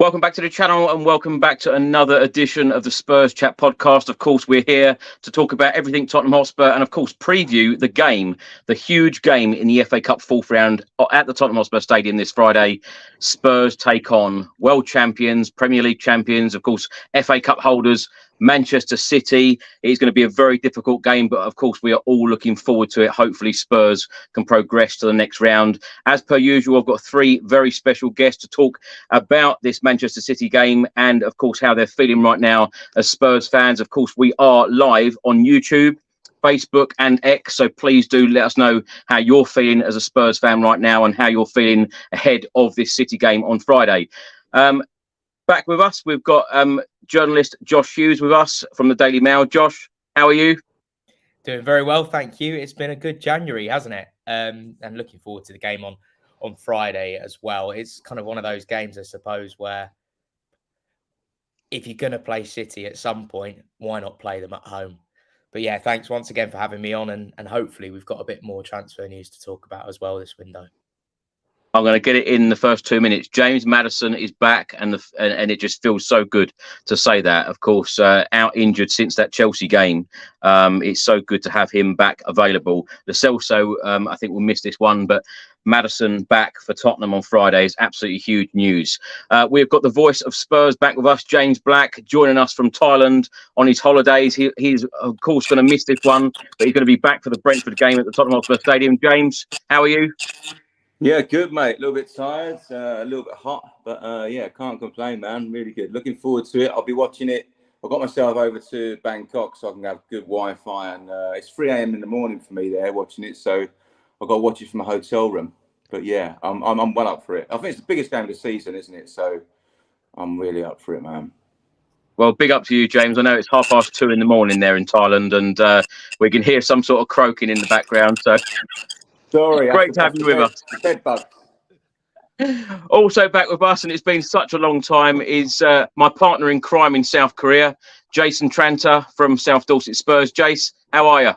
Welcome back to the channel and welcome back to another edition of the Spurs Chat Podcast. Of course, we're here to talk about everything Tottenham Hotspur and, of course, preview the game, the huge game in the FA Cup fourth round at the Tottenham Hotspur Stadium this Friday. Spurs take on world champions, Premier League champions, of course, FA Cup holders, Manchester City. It's going to be a very difficult game, but of course we are all looking forward to it. Hopefully Spurs can progress to the next round. As per usual, I've got three very special guests to talk about this Manchester City game and of course how they're feeling right now as Spurs fans. Of course, we are live on YouTube, Facebook and X, so please do let us know how you're feeling as a Spurs fan right now and how you're feeling ahead of this City game on Friday. Back with us, we've got journalist Josh Hughes with us from the Daily Mail. Josh, how are you? Doing very well, thank you. It's been a good January, hasn't it? And looking forward to the game on Friday as well. It's kind of one of those games, I suppose, where if you're going to play City at some point, why not play them at home? But yeah, thanks once again for having me on, and hopefully we've got a bit more transfer news to talk about as well this window. I'm going to get it in the first 2 minutes. James Madison is back, and it just feels so good to say that. Of course, out injured since that Chelsea game. It's so good to have him back available. Lo Celso, I think we'll miss this one, but Madison back for Tottenham on Friday is absolutely huge news. We've got the voice of Spurs back with us, James Black, joining us from Thailand on his holidays. He's of course going to miss this one, but he's going to be back for the Brentford game at the Tottenham Hotspur Stadium. James, how are you? Yeah, good, mate. A little bit tired, a little bit hot, but yeah, can't complain, man. Really good. Looking forward to it. I'll be watching it. I got myself over to Bangkok so I can have good Wi-Fi, and it's 3 a.m. in the morning for me there watching it, so I've got to watch it from a hotel room. But yeah, I'm well up for it. I think it's the biggest game of the season, isn't it? So I'm really up for it, man. Well, big up to you, James. I know it's 2:30 in the morning there in Thailand, and we can hear some sort of croaking in the background. So sorry, great to have you with us. Bed bug. Also back with us, and it's been such a long time, is my partner in crime in South Korea, Jason Tranter from South Dorset Spurs. Jace, how are you?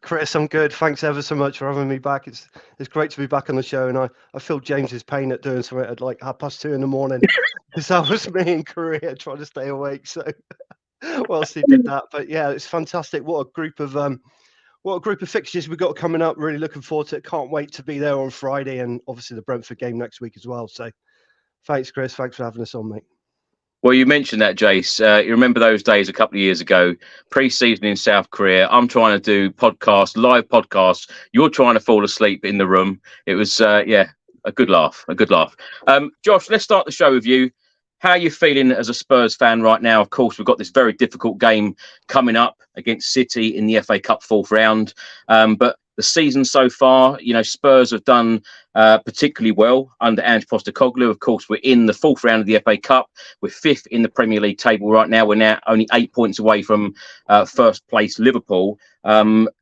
Chris, I'm good. Thanks ever so much for having me back. It's great to be back on the show, and I feel James's pain at doing something at like 2:30 in the morning because that was me in Korea trying to stay awake. So whilst he did that, but yeah, it's fantastic. What a group of fixtures we've got coming up. Really looking forward to it. Can't wait to be there on Friday, and obviously the Brentford game next week as well. So thanks, Chris. Thanks for having us on, mate. Well, you mentioned that, Jace. You remember those days a couple of years ago, pre-season in South Korea. I'm trying to do live podcasts. You're trying to fall asleep in the room. It was, a good laugh, Josh, let's start the show with you. How are you feeling as a Spurs fan right now? Of course, we've got this very difficult game coming up against City in the FA Cup fourth round. But the season so far, Spurs have done particularly well under Ange Postecoglou. Of course, we're in the fourth round of the FA Cup. We're fifth in the Premier League table right now. We're now only 8 points away from first place Liverpool.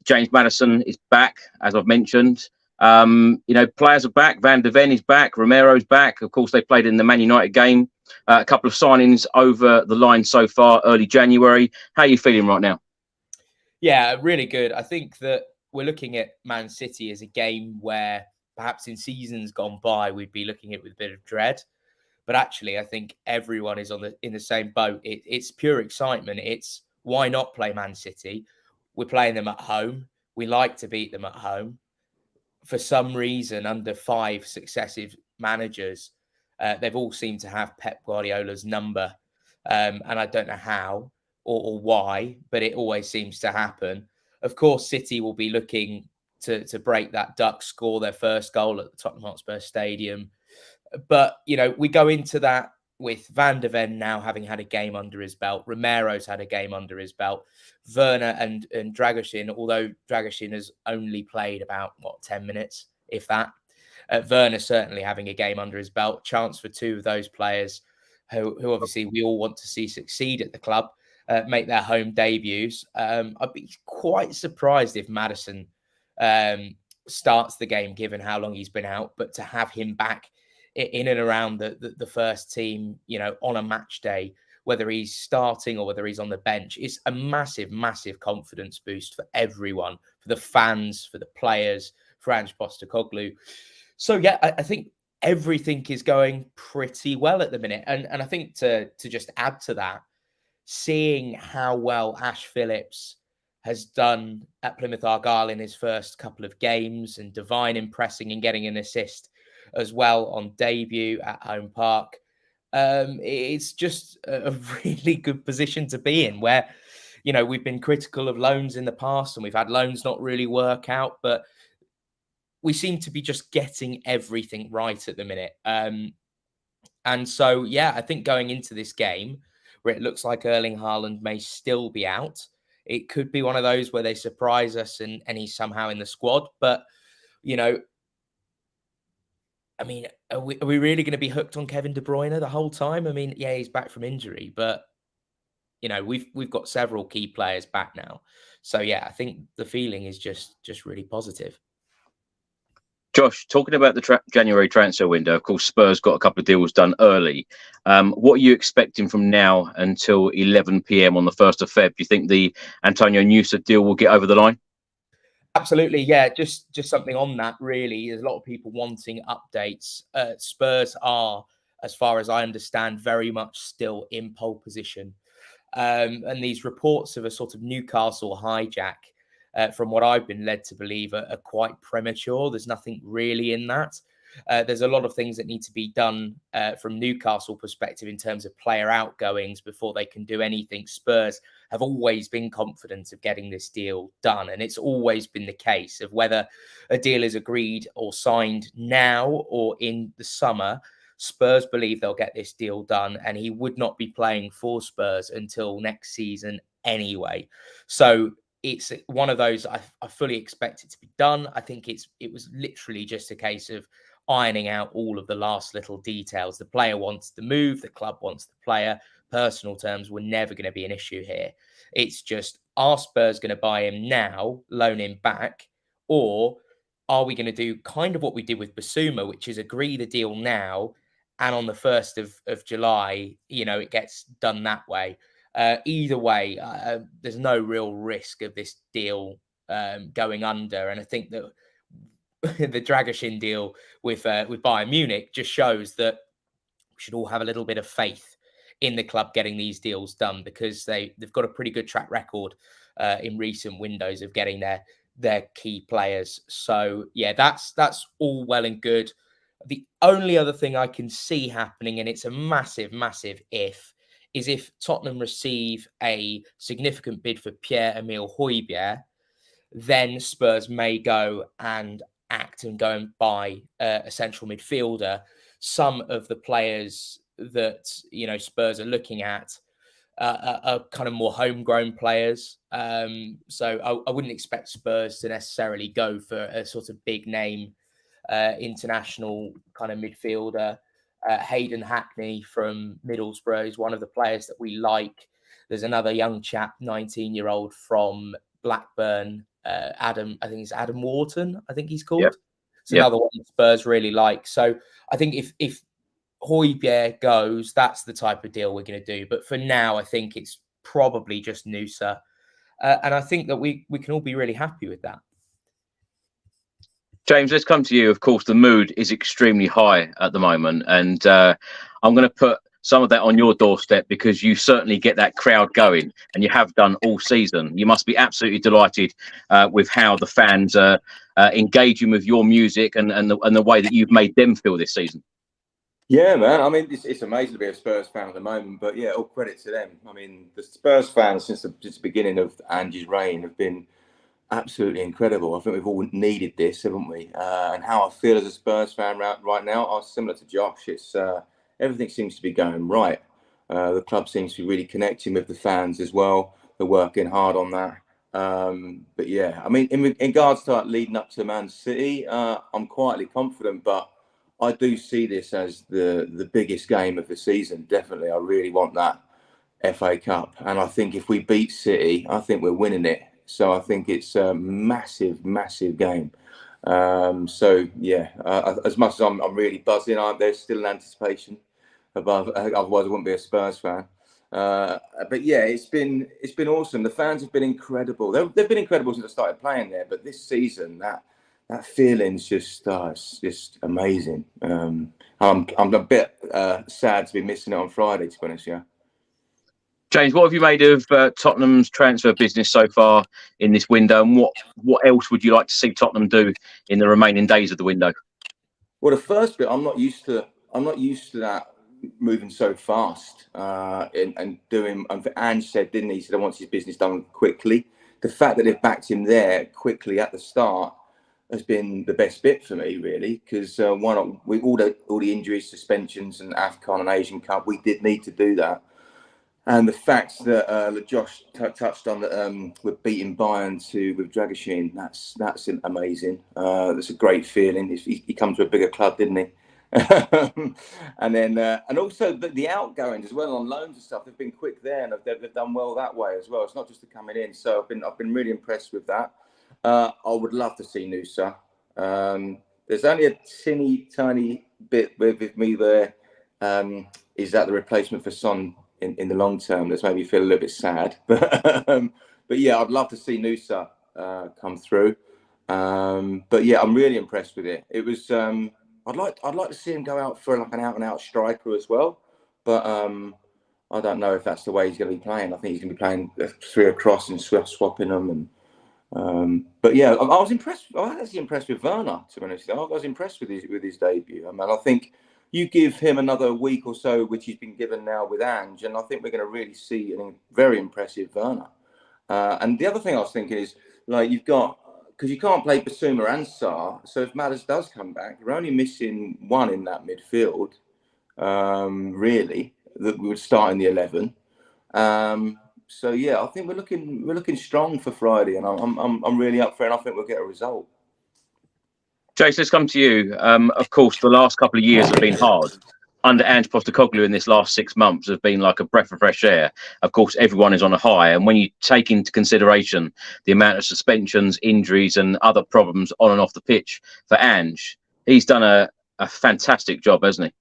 James Madison is back, as I've mentioned. Players are back. Van de Ven is back. Romero's back. Of course, they played in the Man United game. A couple of signings over the line so far, early January. How are you feeling right now? Yeah, really good. I think that we're looking at Man City as a game where perhaps in seasons gone by, we'd be looking at it with a bit of dread. But actually, I think everyone is in the same boat. It's pure excitement. It's why not play Man City? We're playing them at home. We like to beat them at home. For some reason, under 5 successive managers, they've all seemed to have Pep Guardiola's number. And I don't know how or why, but it always seems to happen. Of course, City will be looking to break that duck, score their first goal at the Tottenham Hotspur Stadium. But, we go into that with Van de Ven now having had a game under his belt. Romero's had a game under his belt. Werner and Dragusin, although Dragusin has only played about, 10 minutes, if that. Werner certainly having a game under his belt. Chance for 2 of those players who obviously we all want to see succeed at the club, make their home debuts. I'd be quite surprised if Madison starts the game, given how long he's been out, but to have him back in and around the first team, on a match day, whether he's starting or whether he's on the bench, is a massive, massive confidence boost for everyone, for the fans, for the players, for Ange Postecoglou. So, yeah, I think everything is going pretty well at the minute. And I think to just add to that, seeing how well Ash Phillips has done at Plymouth Argyle in his first couple of games, and Divine impressing and getting an assist as well on debut at Home Park. It's just a really good position to be in, where, you know, we've been critical of loans in the past and we've had loans not really work out, but we seem to be just getting everything right at the minute. And so, yeah, I think going into this game where it looks like Erling Haaland may still be out, it could be one of those where they surprise us and he's somehow in the squad. But, you know, I mean, are we really going to be hooked on Kevin De Bruyne the whole time? I mean, yeah, he's back from injury, but, you know, we've got several key players back now. So, yeah, I think the feeling is just really positive. Josh, talking about the January transfer window, of course, Spurs got a couple of deals done early. What are you expecting from now until 11 p.m. on the 1st of Feb? Do you think the Antonio Nusa deal will get over the line? Absolutely, yeah. Just something on that, really. There's a lot of people wanting updates. Spurs are, as far as I understand, very much still in pole position. And these reports of a sort of Newcastle hijack, from what I've been led to believe, are quite premature. There's nothing really in that. There's a lot of things that need to be done from Newcastle perspective in terms of player outgoings before they can do anything. Spurs have always been confident of getting this deal done, and it's always been the case of whether a deal is agreed or signed now or in the summer. Spurs believe they'll get this deal done, and he would not be playing for Spurs until next season anyway. So it's one of those I fully expect it to be done. I think it was literally just a case of ironing out all of the last little details. The player wants the move, the club wants the player. Personal terms were never going to be an issue here. It's just, are Spurs going to buy him now, loan him back, or are we going to do kind of what we did with Basuma, which is agree the deal now, and on the 1st of July, you know, it gets done that way. Either way, there's no real risk of this deal going under. And I think that the Dragusin deal with Bayern Munich just shows that we should all have a little bit of faith in the club getting these deals done, because they've got a pretty good track record in recent windows of getting their key players. So, yeah, that's all well and good. The only other thing I can see happening, and it's a massive, massive is if Tottenham receive a significant bid for Pierre-Emile Højbjerg, then Spurs may go and act and go and buy a central midfielder. Some of the players that, you know, Spurs are looking at are kind of more homegrown players. So I wouldn't expect Spurs to necessarily go for a sort of big name international kind of midfielder. Hayden Hackney from Middlesbrough is one of the players that we like. There's another young chap, 19-year-old from Blackburn, Adam, I think it's Adam Wharton, I think he's called. Yep. It's another one that Spurs really like. So I think if Højbjerg goes, that's the type of deal we're going to do. But for now, I think it's probably just Nusa. And I think that we can all be really happy with that. James, let's come to you. Of course, the mood is extremely high at the moment. And I'm going to put some of that on your doorstep, because you certainly get that crowd going, and you have done all season. You must be absolutely delighted with how the fans are engaging with your music and the way that you've made them feel this season. Yeah, man. I mean, it's amazing to be a Spurs fan at the moment, but yeah, all credit to them. I mean, the Spurs fans since the beginning of Ange's reign have been absolutely incredible. I think we've all needed this, haven't we? And how I feel as a Spurs fan right now are similar to Josh. It's everything seems to be going right. The club seems to be really connecting with the fans as well. They're working hard on that. But yeah, I mean, in regards to leading up to Man City, I'm quietly confident, but I do see this as the biggest game of the season. Definitely, I really want that FA Cup, and I think if we beat City, I think we're winning it. So I think it's a massive, massive game. So yeah, as much as I'm really buzzing, there's still an anticipation above. Otherwise, I wouldn't be a Spurs fan. But yeah, it's been awesome. The fans have been incredible. They've been incredible since I started playing there. But this season, that feeling's just it's just amazing. I'm a bit sad to be missing it on Friday, to be honest. Yeah. James, what have you made of Tottenham's transfer business so far in this window, and what else would you like to see Tottenham do in the remaining days of the window? Well, the first bit, I'm not used to that moving so fast and doing. And Ange said, didn't he? He said, I want his business done quickly. The fact that they've backed him there quickly at the start has been the best bit for me, really, because with all the injuries, suspensions, and AFCON and Asian Cup, we did need to do that. And the fact that Josh touched on that we're beating Bayern with Dragoshin, that's amazing. That's a great feeling. He come to a bigger club, didn't he? And then and also the outgoings as well on loans and stuff. They've been quick there, and they've done well that way as well. It's not just the coming in. So I've been really impressed with that. I would love to see Nusa. There's only a tiny bit with me there. Is that the replacement for Son? In the long term, that's made me feel a little bit sad, but yeah, I'd love to see Nusa come through. But yeah, I'm really impressed with it. It was I'd like to see him go out for like an out and out striker as well, but I don't know if that's the way he's going to be playing. I think he's going to be playing 3 across and swapping them. And but yeah, I was impressed. I was actually impressed with Werner, to be honest. I was impressed with his debut. I mean, I think you give him another week or so, which he's been given now with Ange, and I think we're going to really see a very impressive Werner. And the other thing I was thinking is, like, you've got, because you can't play Basuma and Sarr, so if Madders does come back, you're only missing one in that midfield, really, that would start in the 11. So yeah, I think we're looking strong for Friday, and I'm really up for it. And I think we'll get a result. Jace, let's come to you. Of course, the last couple of years have been hard. Under Ange Postecoglou in this last 6 months have been like a breath of fresh air. Of course, everyone is on a high. And when you take into consideration the amount of suspensions, injuries and other problems on and off the pitch for Ange, he's done a fantastic job, hasn't he?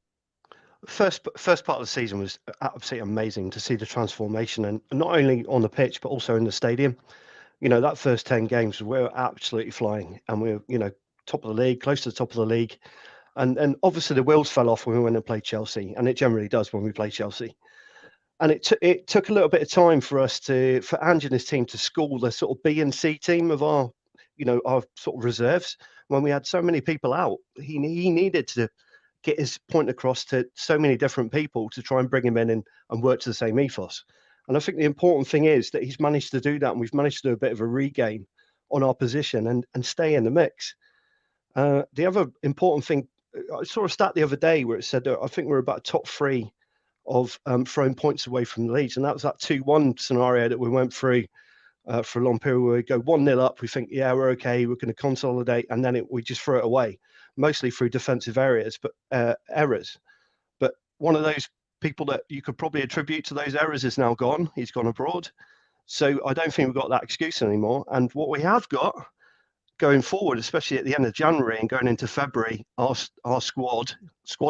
First part of the season was absolutely amazing to see the transformation, and not only on the pitch, but also in the stadium. You know, that first 10 games, we were absolutely flying, and we were, top of the league, close to the top of the league. And obviously the wheels fell off when we went and played Chelsea, and it generally does when we play Chelsea. And it took a little bit of time for Ange and his team to school the sort of B and C team of our sort of reserves. When we had so many people out, he needed to get his point across to so many different people to try and bring him in and work to the same ethos. And I think the important thing is that he's managed to do that, and we've managed to do a bit of a regain on our position and stay in the mix. The other important thing, I saw a stat the other day where it said that I think we're about top 3 of throwing points away from the leads, and that was that 2-1 scenario that we went through for a long period where we go 1-0 up, we think, yeah, we're okay, we're going to consolidate, and then we just throw it away, mostly through defensive errors. But one of those people that you could probably attribute to those errors is now gone. He's gone abroad. So I don't think we've got that excuse anymore. And what we have got going forward, especially at the end of January and going into February, our squad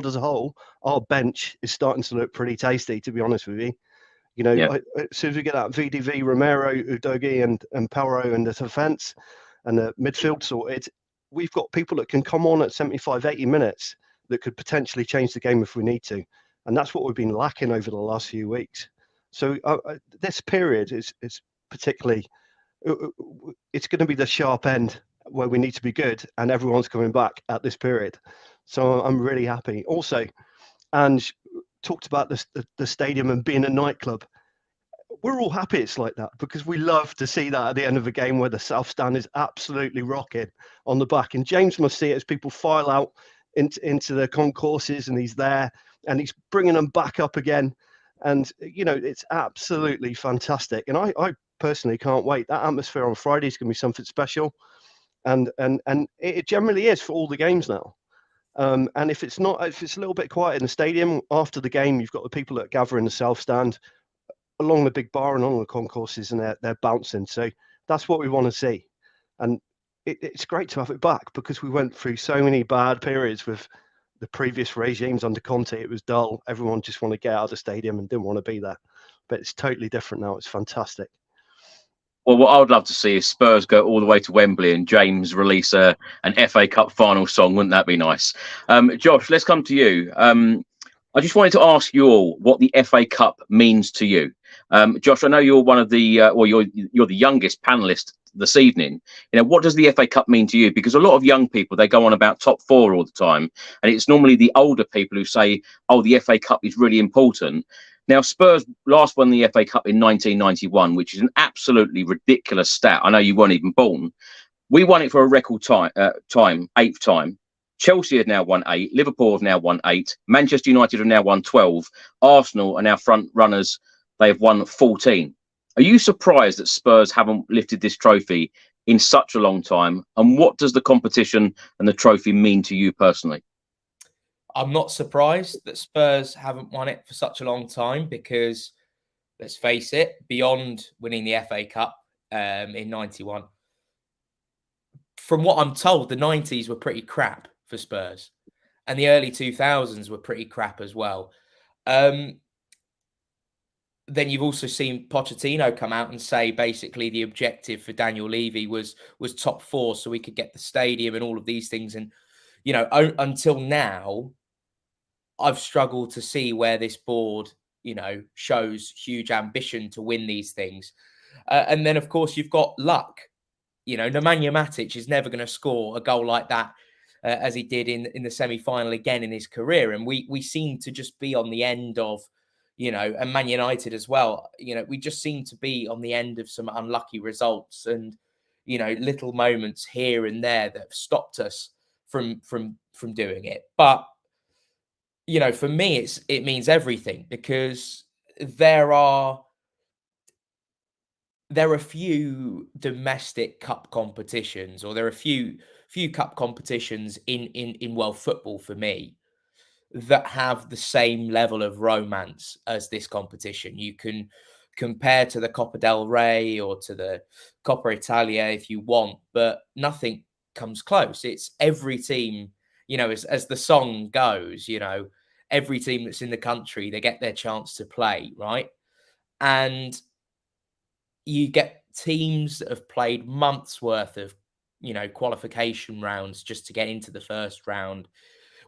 as a whole, our bench is starting to look pretty tasty, to be honest with you. As soon as we get that VDV, Romero, Udogi and Pelro in the defence and the midfield sorted, we've got people that can come on at 75, 80 minutes that could potentially change the game if we need to. And that's what we've been lacking over the last few weeks. So this period is particularly, it's going to be the sharp end where we need to be good, and everyone's coming back at this period. So I'm really happy. Also, Ange talked about the stadium and being a nightclub. We're all happy it's like that because we love to see that at the end of a game where the South Stand is absolutely rocking on the back. And James must see it as people file out into the concourses, and he's there and he's bringing them back up again. And, it's absolutely fantastic. And I personally can't wait. That atmosphere on Friday is going to be something special. And it generally is for all the games now. And if it's a little bit quiet in the stadium after the game, you've got the people that gather in the South Stand along the big bar and along the concourses, and they're bouncing. So that's what we want to see. And it's great to have it back because we went through so many bad periods with the previous regimes under Conte. It was dull. Everyone just wanted to get out of the stadium and didn't want to be there. But it's totally different now. It's fantastic. Well, what I would love to see is Spurs go all the way to Wembley and James release an FA Cup final song. Wouldn't that be nice? Josh, let's come to you. I just wanted to ask you all what the FA Cup means to you. Josh, I know you're one of the you're the youngest panelist this evening. You know, what does the FA Cup mean to you? Because a lot of young people, they go on about top four all the time, and it's normally the older people who say, "Oh, the FA Cup is really important." Now, Spurs last won the FA Cup in 1991, which is an absolutely ridiculous stat. I know you weren't even born. We won it for a record time, 8th time. Chelsea have now won 8. Liverpool have now won 8. Manchester United have now won 12. Arsenal are now front runners. They have won 14. Are you surprised that Spurs haven't lifted this trophy in such a long time? And what does the competition and the trophy mean to you personally? I'm not surprised that Spurs haven't won it for such a long time because, let's face it, beyond winning the FA Cup in 91, from what I'm told, the 90s were pretty crap for Spurs and the early 2000s were pretty crap as well. Then you've also seen Pochettino come out and say basically the objective for Daniel Levy was top four so we could get the stadium and all of these things. And, you know, until now, I've struggled to see where this board, you know, shows huge ambition to win these things. And then, of course, you've got luck. You know, Nemanja Matic is never going to score a goal like that as he did in the semi-final again in his career. And we seem to just be on the end of, you know, and Man United as well. You know, we just seem to be on the end of some unlucky results and, you know, little moments here and there that have stopped us from doing it. But, you know, for me, it means everything because there are few domestic cup competitions, or there are few cup competitions in world football for me that have the same level of romance as this competition. You can compare to the Coppa del Rey or to the Coppa Italia if you want, but nothing comes close. It's every team, you know, as the song goes, you know, every team that's in the country, they get their chance to play, right? And you get teams that have played months worth of, you know, qualification rounds just to get into the first round.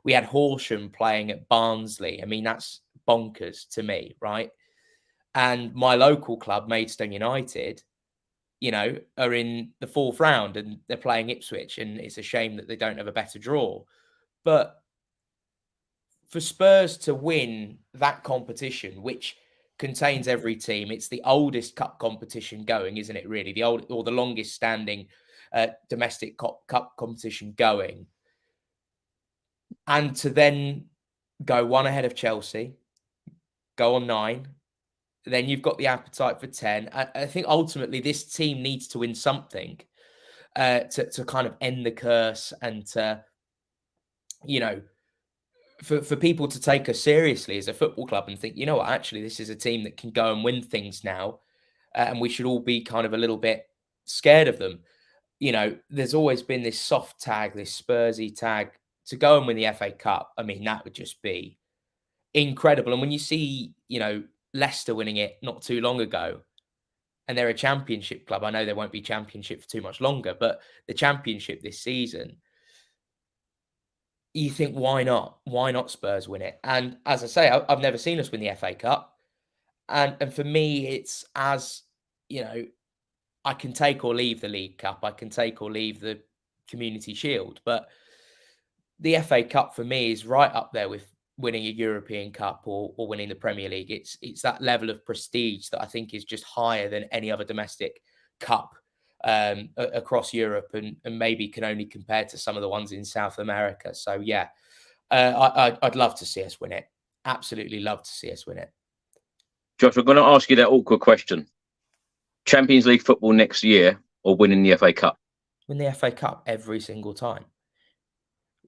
We had Horsham playing at Barnsley. I mean, that's bonkers to me, right? And my local club, Maidstone United, you know, are in the fourth round and they're playing Ipswich. And it's a shame that they don't have a better draw. But for Spurs to win that competition, which contains every team, it's the oldest cup competition going, isn't it? Really, the longest standing domestic cup competition going, and to then go one ahead of Chelsea, go on 9, then you've got the appetite for 10. I think ultimately this team needs to win something to kind of end the curse and to, you know, for people to take us seriously as a football club and think, you know what, actually, this is a team that can go and win things now. And we should all be kind of a little bit scared of them. You know, there's always been this soft tag, this Spursy tag to go and win the FA Cup. I mean, that would just be incredible. And when you see, you know, Leicester winning it not too long ago, and they're a championship club, I know they won't be championship for too much longer, but the championship this season, you think, why not? Why not Spurs win it? And as I say, I've never seen us win the FA Cup. And for me, it's as, you know, I can take or leave the League Cup. I can take or leave the Community Shield. But the FA Cup for me is right up there with winning a European Cup or winning the Premier League. It's that level of prestige that I think is just higher than any other domestic cup across Europe, and maybe can only compare to some of the ones in South America. So yeah, I'd love to see us win it. Absolutely love to see us win it. Josh, I'm going to ask you that awkward question: Champions League football next year or winning the FA Cup? Win the FA Cup every single time.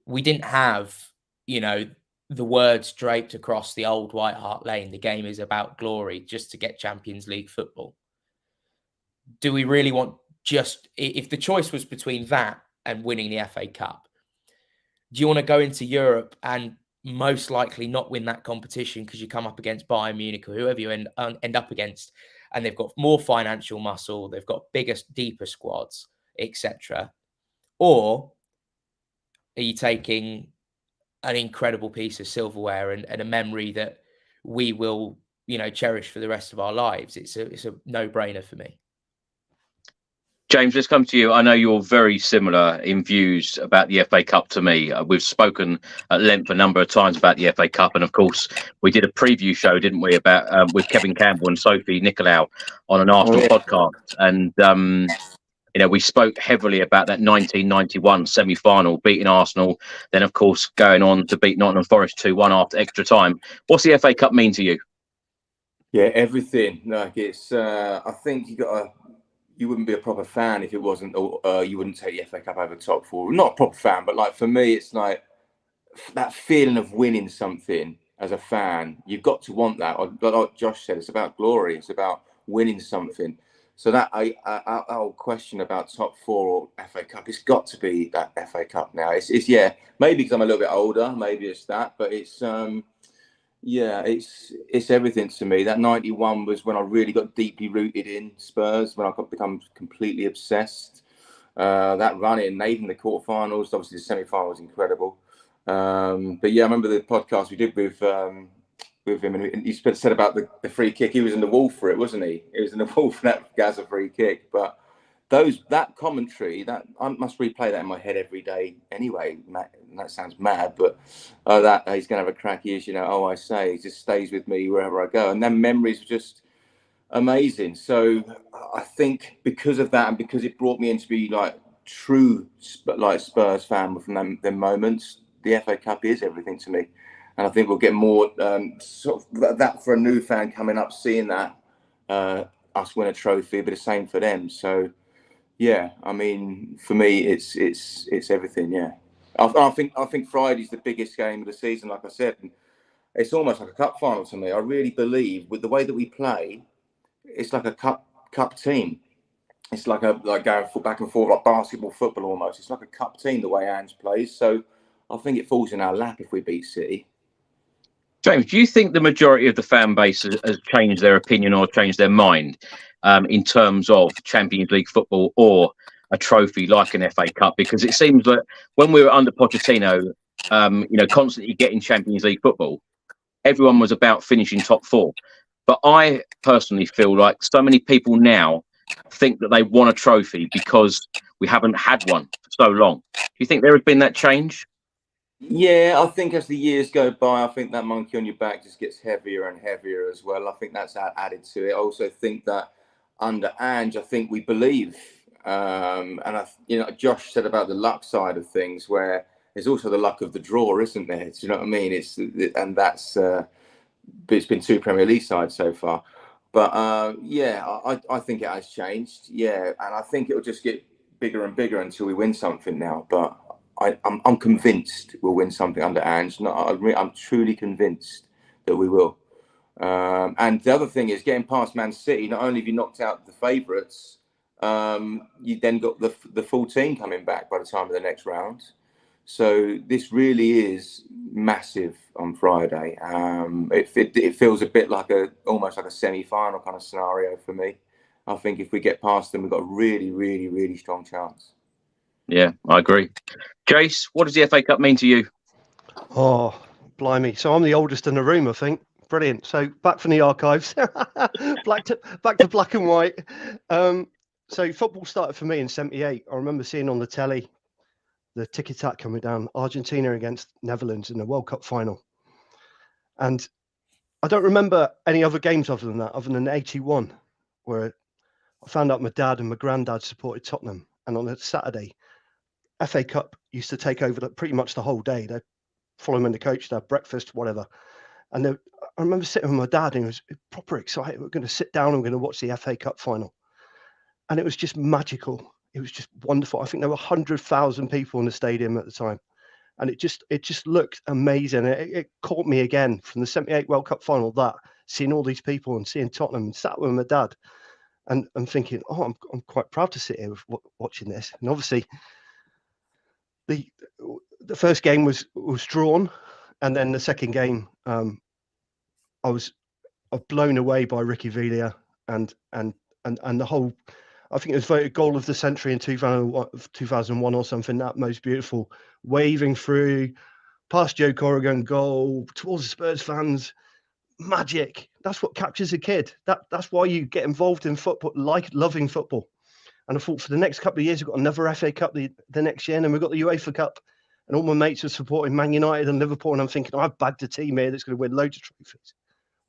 We didn't have, you know, the words draped across the old White Hart Lane, the game is about glory, just to get Champions League football. Do we really want, just if the choice was between that and winning the FA Cup, do you want to go into Europe and most likely not win that competition because you come up against Bayern Munich or whoever you end up against, and they've got more financial muscle, they've got bigger, deeper squads, etc.? Or are you taking an incredible piece of silverware and a memory that we will, cherish for the rest of our lives? It's a no-brainer for me. James, let's come to you. I know you're very similar in views about the FA Cup to me. We've spoken at length a number of times about the FA Cup, and of course, we did a preview show, didn't we, about with Kevin Campbell and Sophie Nicolau on an Arsenal podcast, and we spoke heavily about that 1991 semi-final, beating Arsenal, then of course going on to beat Nottingham Forest 2-1 after extra time. What's the FA Cup mean to you? Yeah, everything. Like it's, I think you wouldn't be a proper fan if it wasn't, you wouldn't take the FA Cup over top four. Not a proper fan, but like for me, it's like that feeling of winning something as a fan. You've got to want that. Like Josh said, it's about glory. It's about winning something. So that our question about top four or FA Cup, it's got to be that FA Cup now. It's yeah, maybe because I'm a little bit older, maybe it's that, but it's it's everything to me. That 91 was when I really got deeply rooted in Spurs, when I become completely obsessed. That run in, even the quarterfinals, obviously the semi-final was incredible. But yeah, I remember the podcast we did with him, and he said about the free kick. He was in the wall for it, wasn't he? He was in the wall for that Gaza free kick. But that commentary, that I must replay that in my head every day anyway. That sounds mad, but that he's going to have a crack. He is, I say, it just stays with me wherever I go. And then memories were just amazing. So I think because of that, and because it brought me in to be like true Spurs fan from them moments, the FA Cup is everything to me. And I think we'll get more sort of that for a new fan coming up, seeing that us win a trophy, but the same for them. So yeah, I mean, for me, it's everything. Yeah, I think Friday's the biggest game of the season. Like I said, and it's almost like a cup final to me. I really believe with the way that we play, it's like a cup team. It's like going back and forth like basketball, football almost. It's like a cup team the way Ange plays. So I think it falls in our lap if we beat City. James, do you think the majority of the fan base has changed their opinion or changed their mind in terms of Champions League football or a trophy like an FA Cup? Because it seems that when we were under Pochettino, constantly getting Champions League football, everyone was about finishing top four. But I personally feel like so many people now think that they want a trophy because we haven't had one for so long. Do you think there has been that change? Yeah, I think as the years go by, I think that monkey on your back just gets heavier and heavier as well. I think that's added to it. I also think that under Ange, I think we believe, and Josh said about the luck side of things, where there's also the luck of the draw, isn't there? Do you know what I mean? It's been 2 Premier League sides so far, but I think it has changed. Yeah, and I think it'll just get bigger and bigger until we win something now. But I'm convinced we'll win something under Ange. I'm truly convinced that we will. And the other thing is getting past Man City. Not only have you knocked out the favourites, you then got the full team coming back by the time of the next round. So this really is massive on Friday. It feels a bit like almost like a semi-final kind of scenario for me. I think if we get past them, we've got a really, really, really strong chance. Yeah, I agree. Jace, what does the FA Cup mean to you? Oh, blimey. So I'm the oldest in the room, I think. Brilliant. So back from the archives, back to black and white. So football started for me in '78. I remember seeing on the telly the ticky-tack coming down, Argentina against Netherlands in the World Cup final. And I don't remember any other games other than 81, where I found out my dad and my granddad supported Tottenham. And on a Saturday, FA Cup used to take over pretty much the whole day. They'd follow him in the coach, they'd have breakfast, whatever. And I remember sitting with my dad and he was proper excited. We're going to sit down and we're going to watch the FA Cup final. And it was just magical. It was just wonderful. I think there were 100,000 people in the stadium at the time. And it just looked amazing. It caught me again from the '78 World Cup final, seeing all these people and seeing Tottenham, and sat with my dad and thinking, I'm quite proud to sit here watching this. And obviously the first game was drawn, and then the second game I was blown away by Ricky Villa. and the whole. I think it was voted goal of the century in 2001 or something. That most beautiful, waving through past Joe Corrigan goal towards the Spurs fans. Magic. That's what captures a kid. That's why you get involved in football, like loving football. And I thought for the next couple of years, we've got another FA Cup the next year, and then we've got the UEFA Cup. And all my mates are supporting Man United and Liverpool, and I'm thinking, I've bagged a team here that's going to win loads of trophies.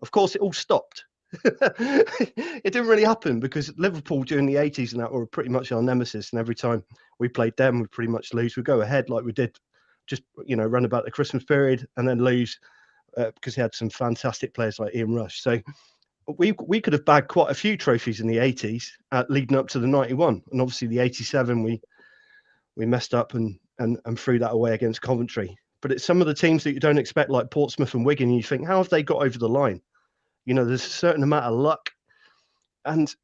Of course, it all stopped. It didn't really happen because Liverpool during the 80s and that were pretty much our nemesis. And every time we played them, we pretty much lose. We go ahead like we did, just run about the Christmas period and then lose because they had some fantastic players like Ian Rush. So we could have bagged quite a few trophies in the 80s leading up to the 91, and obviously the 87 we messed up and threw that away against Coventry. But it's some of the teams that you don't expect, like Portsmouth and Wigan, and you think, how have they got over the line? There's a certain amount of luck, and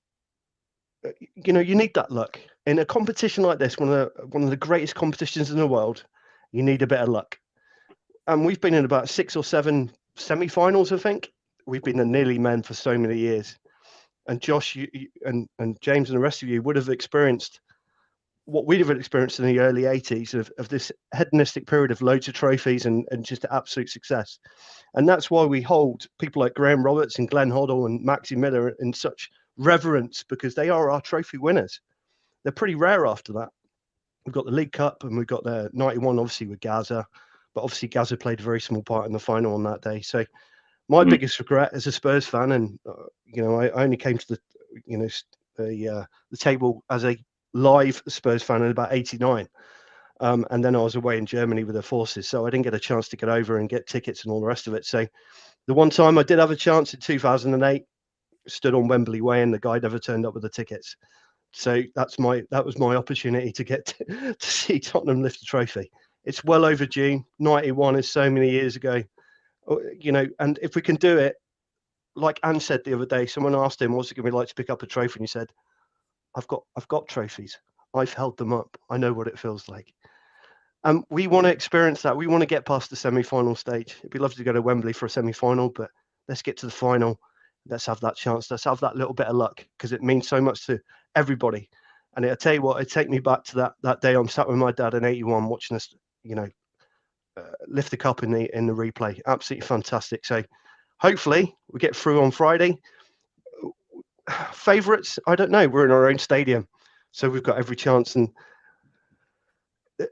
you need that luck in a competition like this, one of the greatest competitions in the world. You need a bit of luck, and we've been in about 6 or 7 semi-finals, I think. We've been the nearly men for so many years, and Josh and James and the rest of you would have experienced what we'd have experienced in the early 80s of this hedonistic period of loads of trophies and just absolute success. And that's why we hold people like Graham Roberts and Glenn Hoddle and Maxi Miller in such reverence, because they are our trophy winners. They're pretty rare after that. We've got the League Cup and we've got the 91, obviously, with Gaza. But obviously, Gaza played a very small part in the final on that day. So my biggest regret as a Spurs fan, and, I only came to the table as a live Spurs fan in about 89. And then I was away in Germany with the forces, so I didn't get a chance to get over and get tickets and all the rest of it. So the one time I did have a chance in 2008, stood on Wembley Way, and the guy never turned up with the tickets. So that was my opportunity to get to see Tottenham lift the trophy. It's well overdue. 91 is so many years ago, and if we can do it, like Anne said the other day, someone asked him, what's it going to be like to pick up a trophy? And he said, I've got trophies. I've held them up. I know what it feels like. And we want to experience that. We want to get past the semi-final stage. It'd be lovely to go to Wembley for a semi-final, but let's get to the final. Let's have that chance. Let's have that little bit of luck, because it means so much to everybody. And I'll tell you what, it'd take me back to that day. I'm sat with my dad in 81 watching us, lift the cup in the replay. Absolutely fantastic. So hopefully we get through on Friday. Favourites, I don't know. We're in our own stadium, so we've got every chance, and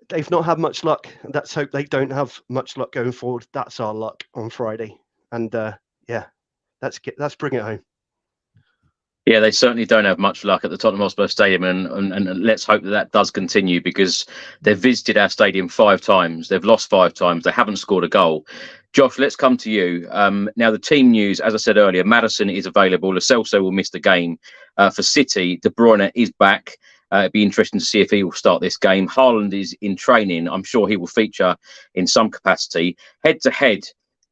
they've not had much luck. Let's hope they don't have much luck going forward. That's our luck on Friday, and let's bring it home. Yeah, they certainly don't have much luck at the Tottenham Hotspur Stadium, and let's hope that does continue, because they've visited our stadium 5 times. They've lost 5 times. They haven't scored a goal. Josh, let's come to you. Now, the team news, as I said earlier, Madison is available. Lo Celso will miss the game. For City, De Bruyne is back. It'd be interesting to see if he will start this game. Haaland is in training. I'm sure he will feature in some capacity. Head-to-head,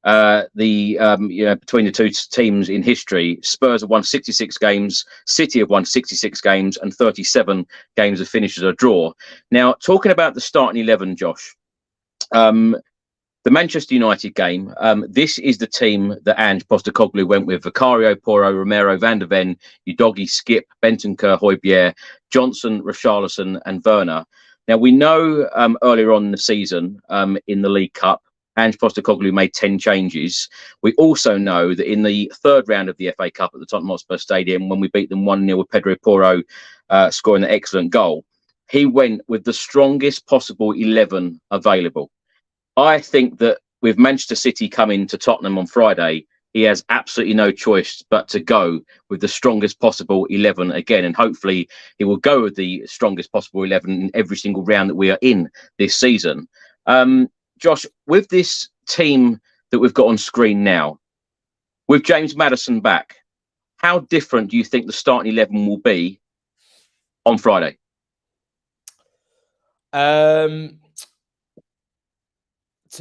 between the two teams in history, Spurs have won 66 games, City have won 66 games, and 37 games have finished as a draw. Now, talking about the starting 11, Josh, the Manchester United game, this is the team that Ange Postecoglou went with: Vicario, Porro, Romero, Van der Ven, Udogie, Skip, Bentancur, Højbjerg, Johnson, Richarlison, and Werner. Now, we know earlier on in the season, in the League Cup, Ange Postecoglou made 10 changes. We also know that in the 3rd round of the FA Cup at the Tottenham Hotspur Stadium, when we beat them 1-0 with Pedro Porro scoring an excellent goal, he went with the strongest possible 11 available. I think that with Manchester City coming to Tottenham on Friday, he has absolutely no choice but to go with the strongest possible 11 again. And hopefully he will go with the strongest possible 11 in every single round that we are in this season. Josh, with this team that we've got on screen now, with James Madison back, how different do you think the starting 11 will be on Friday? To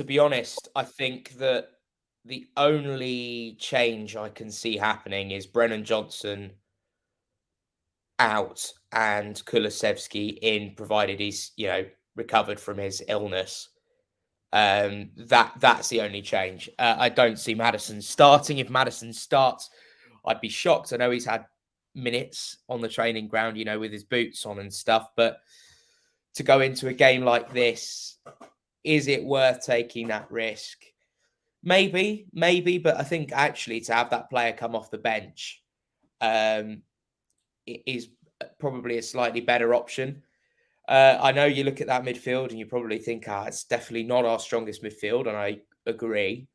be honest, I think that the only change I can see happening is Brennan Johnson out and Kulusevski in, provided he's, recovered from his illness. That's the only change. I don't see Madison starting. If Madison starts, I'd be shocked. I know he's had minutes on the training ground, you know, with his boots on and stuff. But to go into a game like this, is it worth taking that risk? Maybe. But I think actually to have that player come off the bench is probably a slightly better option. I know you look at that midfield and you probably think, it's definitely not our strongest midfield, and I agree.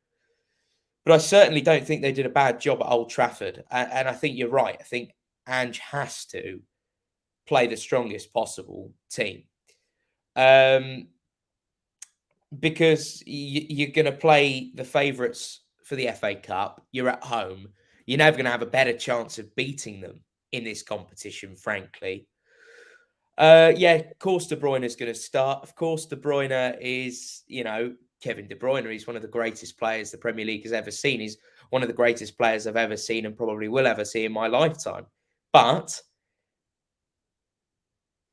But I certainly don't think they did a bad job at Old Trafford. And I think you're right. I think Ange has to play the strongest possible team. Because you're going to play the favourites for the FA Cup. You're at home. You're never going to have a better chance of beating them in this competition, frankly. Of course, De Bruyne is going to start. Of course, De Bruyne is, Kevin De Bruyne. He's one of the greatest players the Premier League has ever seen. He's one of the greatest players I've ever seen and probably will ever see in my lifetime. But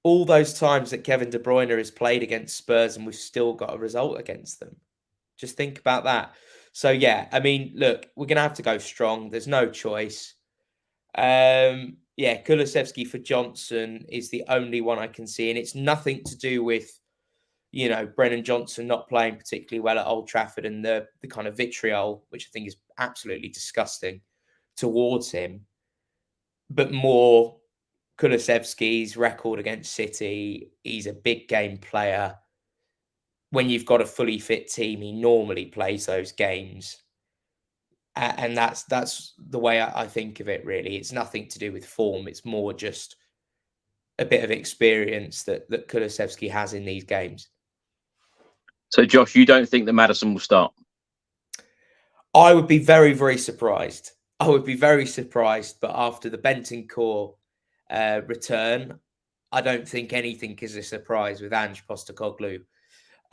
all those times that Kevin De Bruyne has played against Spurs and we've still got a result against them. Just think about that. So, look, we're going to have to go strong. There's no choice. Kulusevski for Johnson is the only one I can see. And it's nothing to do with, Brennan Johnson not playing particularly well at Old Trafford and the kind of vitriol, which I think is absolutely disgusting towards him, but more Kulusevski's record against City. He's a big game player. When you've got a fully fit team, he normally plays those games. And that's the way I think of it, really. It's nothing to do with form. It's more just a bit of experience that Kulusevski has in these games. So, Josh, you don't think that Maddison will start? I would be very, very surprised. But after the Bentancur return, I don't think anything is a surprise with Ange Postecoglou.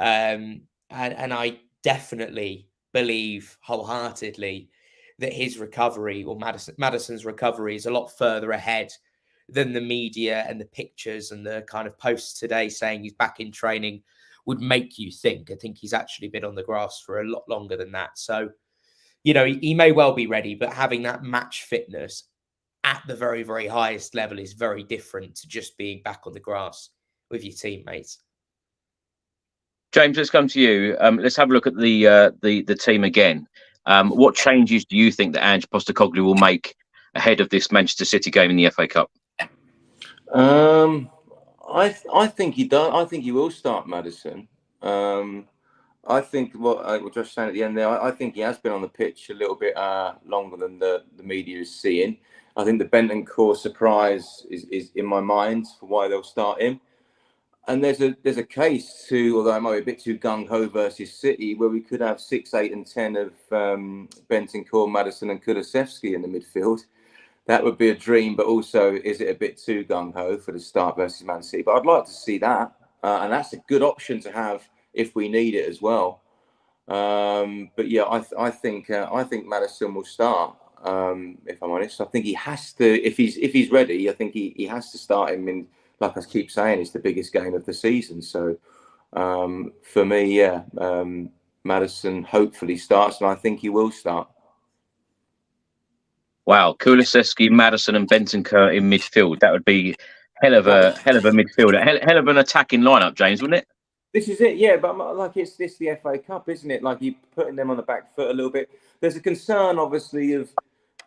And I definitely believe wholeheartedly that his recovery, or Madison's recovery, is a lot further ahead than the media and the pictures and the kind of posts today saying he's back in training would make you think. I think he's actually been on the grass for a lot longer than that. So, he may well be ready, but having that match fitness at the very, very highest level is very different to just being back on the grass with your teammates. James, let's come to you. Let's have a look at the team again. What changes do you think that Ange Postecoglou will make ahead of this Manchester City game in the FA Cup? I think he does. I think he will start Maddison. I think what Josh saying at the end there, I think he has been on the pitch a little bit longer than the media is seeing. I think the Bentancur surprise is in my mind for why they'll start him. And there's a case to, although it might be a bit too gung-ho versus City, where we could have 6, 8 and 10 of Bentancur, Maddison and Kulusevski in the midfield. That would be a dream, but also, is it a bit too gung-ho for the start versus Man City? But I'd like to see that. And that's a good option to have if we need it as well. But yeah, I think Maddison will start, if I'm honest. I think he has to, if he's ready, I think he has to start him in. Like I keep saying, it's the biggest game of the season. So for me, Maddison hopefully starts, and I think he will start. Wow, Kulusevski, Maddison, and Bentancur in midfield. That would be hell of a midfield, hell of an attacking lineup, James, wouldn't it? This is it, yeah. But like it's the FA Cup, isn't it? Like you're putting them on the back foot a little bit. There's a concern, obviously, of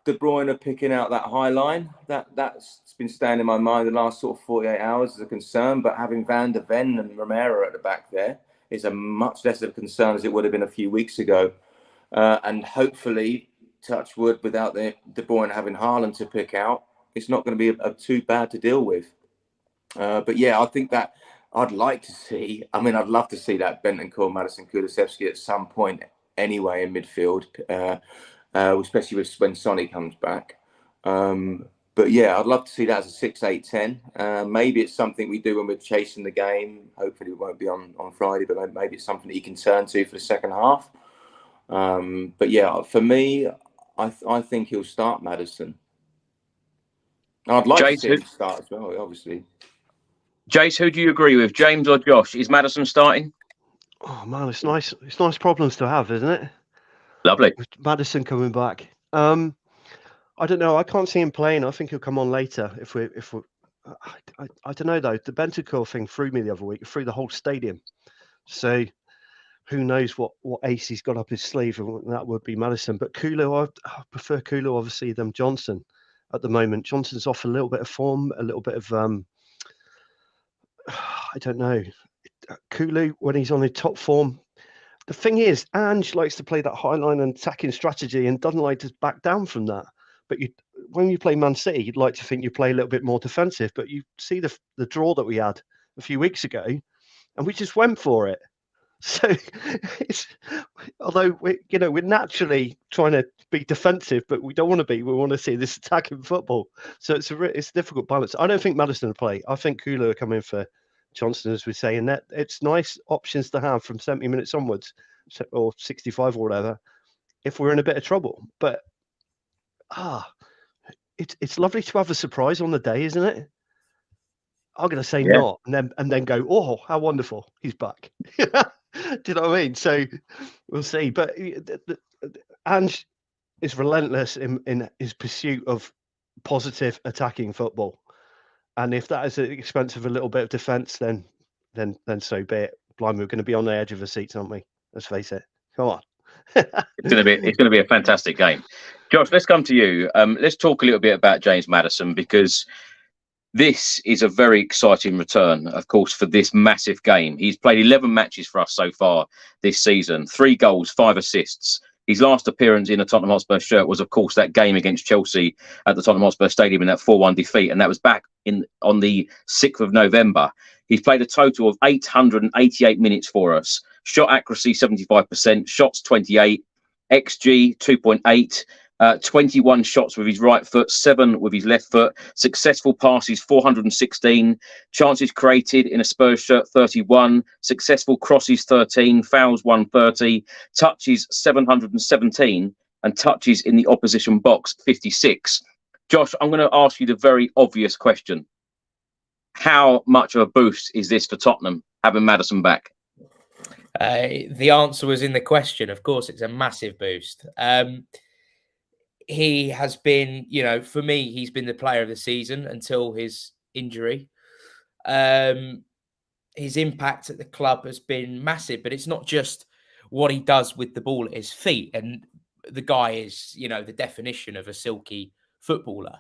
De Bruyne picking out that high line. That's been staying in my mind the last sort of 48 hours as a concern. But having Van der Ven and Romero at the back there is a much less of a concern as it would have been a few weeks ago. And hopefully, touch wood, without De Bruyne having Haaland to pick out, it's not going to be too bad to deal with. But yeah, I think that I'd like to see. I mean, I'd love to see that Bentancur, Maddison, Kulusevski at some point anyway in midfield. Especially when Sonny comes back. But yeah, I'd love to see that as a 6, 8, 10. Maybe it's something we do when we're chasing the game. Hopefully it won't be on Friday, but maybe it's something that you can turn to for the second half. But yeah, for me, I think he'll start Maddison. I'd like to see him start as well, obviously. Jace, who do you agree with, James or Josh? Is Maddison starting? Oh man, it's nice. It's nice problems to have, isn't it? Lovely. With Maddison coming back. I don't know. I can't see him playing. I think he'll come on later. If we, I don't know though. The Bentancur thing threw me the other week. It threw the whole stadium. So who knows what ace he's got up his sleeve, and that would be Madison. But Kulu, I prefer Kulu obviously than Johnson at the moment. Johnson's off a little bit of form, a little bit of I don't know. Kulu when he's on his top form. The thing is, Ange likes to play that high line and attacking strategy and doesn't like to back down from that. But when you play Man City, you'd like to think you play a little bit more defensive. But you see the draw that we had a few weeks ago, and we just went for it. So, although we're naturally trying to be defensive, but we don't want to be. We want to see this attacking football. So it's a difficult balance. I don't think Madison will play. I think Kulu will come in for Johnson, as we say, and that it's nice options to have from 70 minutes onwards, or 65 or whatever, if we're in a bit of trouble. But it's lovely to have a surprise on the day, isn't it? I'm going to say not, and then go, oh, how wonderful, he's back. Do you know what I mean? So we'll see. But Ange is relentless in his pursuit of positive attacking football, and if that is at the expense of a little bit of defence, then so be it. Blimey, we're going to be on the edge of the seats, aren't we? Let's face it. Come on. It's going to be a fantastic game. Josh, let's come to you. Let's talk a little bit about James Maddison, because this is a very exciting return, of course, for this massive game. He's played 11 matches for us so far this season, 3 goals, 5 assists. His last appearance in a Tottenham Hotspur shirt was, of course, that game against Chelsea at the Tottenham Hotspur Stadium in that 4-1 defeat, and that was back on the 6th of November. He's played a total of 888 minutes for us. Shot accuracy 75%, shots 28, XG 2.8. 21 shots with his right foot, 7 with his left foot, successful passes 416, chances created in a Spurs shirt 31, successful crosses 13, fouls 130, touches 717, and touches in the opposition box 56. Josh, I'm going to ask you the very obvious question. How much of a boost is this for Tottenham having Maddison back? The answer was in the question. Of course, it's a massive boost. He has been, for me, he's been the player of the season until his injury. His impact at the club has been massive, but it's not just what he does with the ball at his feet. And the guy is, the definition of a silky footballer.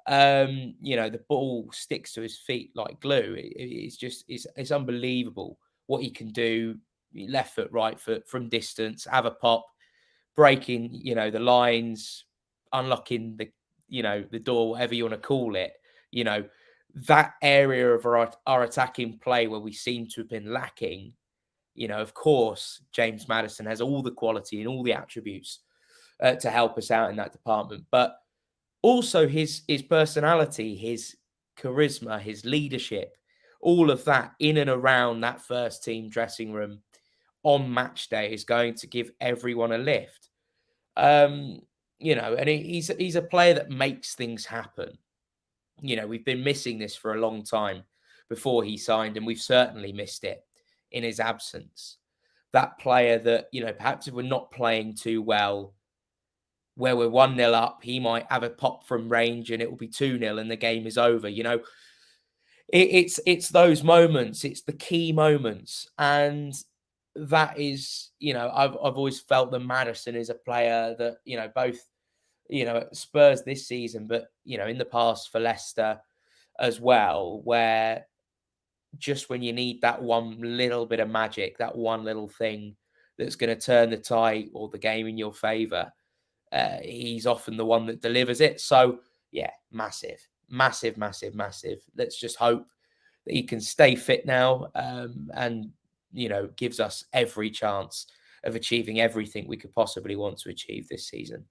The ball sticks to his feet like glue. It's unbelievable what he can do. Left foot, right foot, from distance, have a pop, breaking, the lines, unlocking the door, whatever you want to call it. That area of our attacking play where we seem to have been lacking, of course, James Maddison has all the quality and all the attributes to help us out in that department. But also his personality, his charisma, his leadership, all of that in and around that first team dressing room on match day is going to give everyone a lift. And he's a player that makes things happen. We've been missing this for a long time before he signed, and we've certainly missed it in his absence. That player that, perhaps if we're not playing too well, where we're 1-0 up, he might have a pop from range and it will be 2-0 and the game is over. It's those moments, it's the key moments. And that is, I've always felt that Maddison is a player that, both, at Spurs this season, but, in the past for Leicester as well, where just when you need that one little bit of magic, that one little thing that's going to turn the tide or the game in your favour, he's often the one that delivers it. So, yeah, massive. Let's just hope that he can stay fit now and, gives us every chance of achieving everything we could possibly want to achieve this season.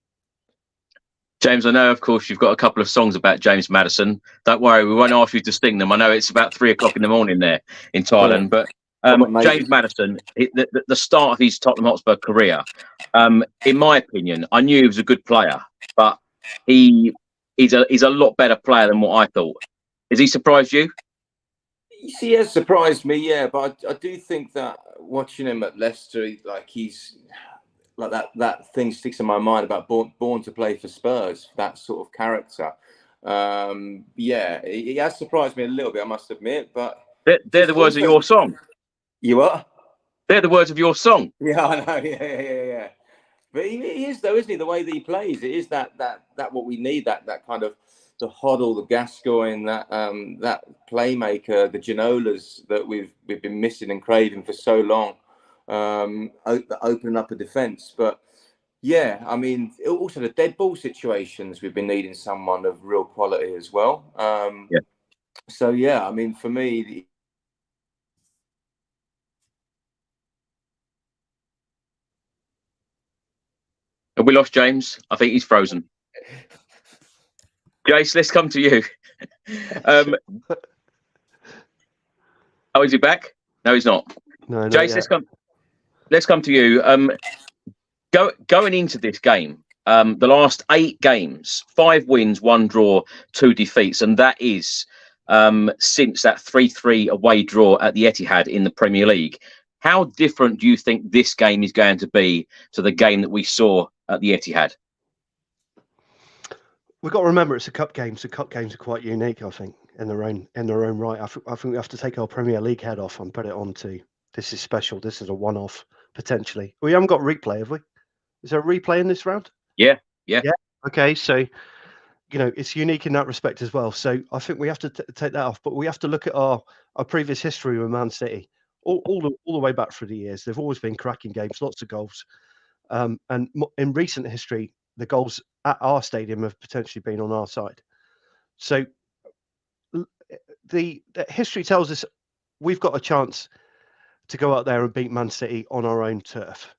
James, I know, of course, you've got a couple of songs about James Maddison. Don't worry, we won't ask you to sing them. I know it's about 3:00 in the morning there in Thailand, but James Maddison, the start of his Tottenham Hotspur career, in my opinion, I knew he was a good player, but he's a lot better player than what I thought. Has he surprised you? He has surprised me, yeah, but I do think that watching him at Leicester, like that thing sticks in my mind about born to play for Spurs, that sort of character. Yeah, he has surprised me a little bit, I must admit. But they're the words of your song. You what? They're the words of your song. Yeah, I know. Yeah. But he is, though, isn't he? The way that he plays, it is that what we need. That kind of the Hoddle, the Gascoigne, that playmaker, the Ginolas that we've been missing and craving for so long. Opening up a defence, but yeah, I mean, also the dead ball situations, we've been needing someone of real quality as well. Yeah. So yeah, I mean, for me. Have we lost James? I think he's frozen. Jace, let's come to you. Oh, is he back? No, he's not. No, Jace, let's come to you. Going into this game, the last 8 games, 5 wins, 1 draw, 2 defeats, and that is since that 3-3 away draw at the Etihad in the Premier League. How different do you think this game is going to be to the game that we saw at the Etihad? We've got to remember it's a cup game, so cup games are quite unique, I think, in their own right. I think we have to take our Premier League head off and put it on to this is special. This is a one-off potentially. We haven't got replay, have we? Is there a replay in this round? Yeah. Okay, so it's unique in that respect as well. So I think we have to take that off, but we have to look at our previous history with Man City. All the way back through the years, they've always been cracking games, lots of goals. And in recent history, the goals at our stadium have potentially been on our side. So the history tells us we've got a chance to go out there and beat Man City on our own turf.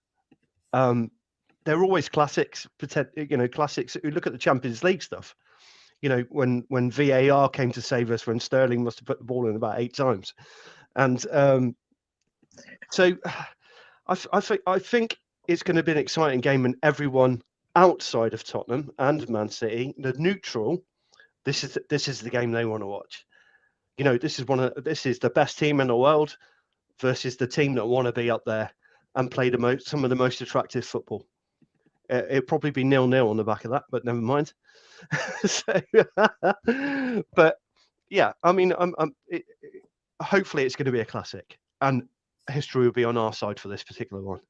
They're always classics. Classics. You look at the Champions League stuff. When VAR came to save us, when Sterling must have put the ball in about 8 times, and so I think it's going to be an exciting game, and everyone outside of Tottenham and Man City, the neutral, this is the game they want to watch. This is the best team in the world versus the team that want to be up there and play some of the most attractive football. It'd probably be 0-0 on the back of that, but never mind. But yeah, I mean, hopefully it's going to be a classic, and history will be on our side for this particular one.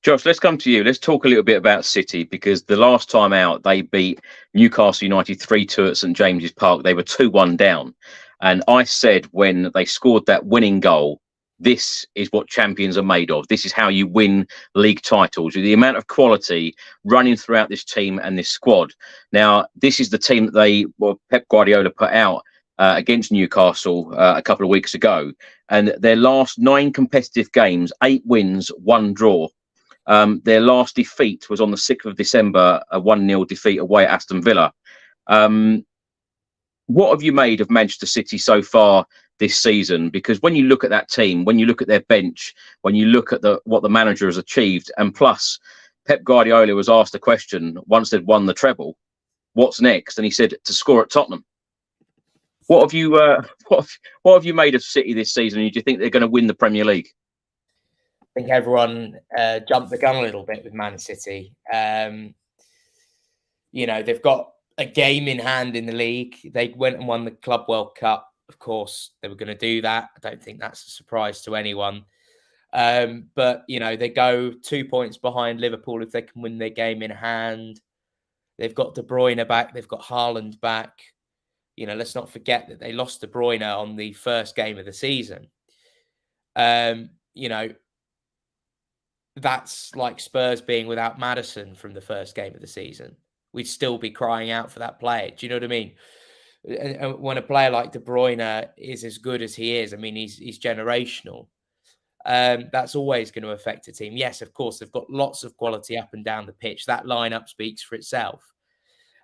Josh, let's come to you. Let's talk a little bit about City, because the last time out they beat Newcastle United 3-2 at St James's Park. They were 2-1 down. And I said when they scored that winning goal, this is what champions are made of. This is how you win league titles. The amount of quality running throughout this team and this squad. Now, this is the team that Pep Guardiola put out against Newcastle a couple of weeks ago. And their last 9 competitive games, 8 wins, 1 draw. Their last defeat was on the 6th of December, a 1-0 defeat away at Aston Villa. What have you made of Manchester City so far this season? Because when you look at that team, when you look at their bench, when you look at what the manager has achieved, and plus Pep Guardiola was asked a question once they'd won the treble, what's next? And he said to score at Tottenham. What have you what have you made of City this season? And do you think they're going to win the Premier League? I think everyone jumped the gun a little bit with Man City. They've got a game in hand in the league. They went and won the Club World Cup. Of course, they were going to do that. I don't think that's a surprise to anyone. But they go 2 points behind Liverpool if they can win their game in hand. They've got De Bruyne back. They've got Haaland back. Let's not forget that they lost De Bruyne on the first game of the season. That's like Spurs being without Madison from the first game of the season. We'd still be crying out for that player. Do you know what I mean? And when a player like De Bruyne is as good as he is, I mean, he's generational. That's always going to affect a team. Yes, of course, they've got lots of quality up and down the pitch. That lineup speaks for itself.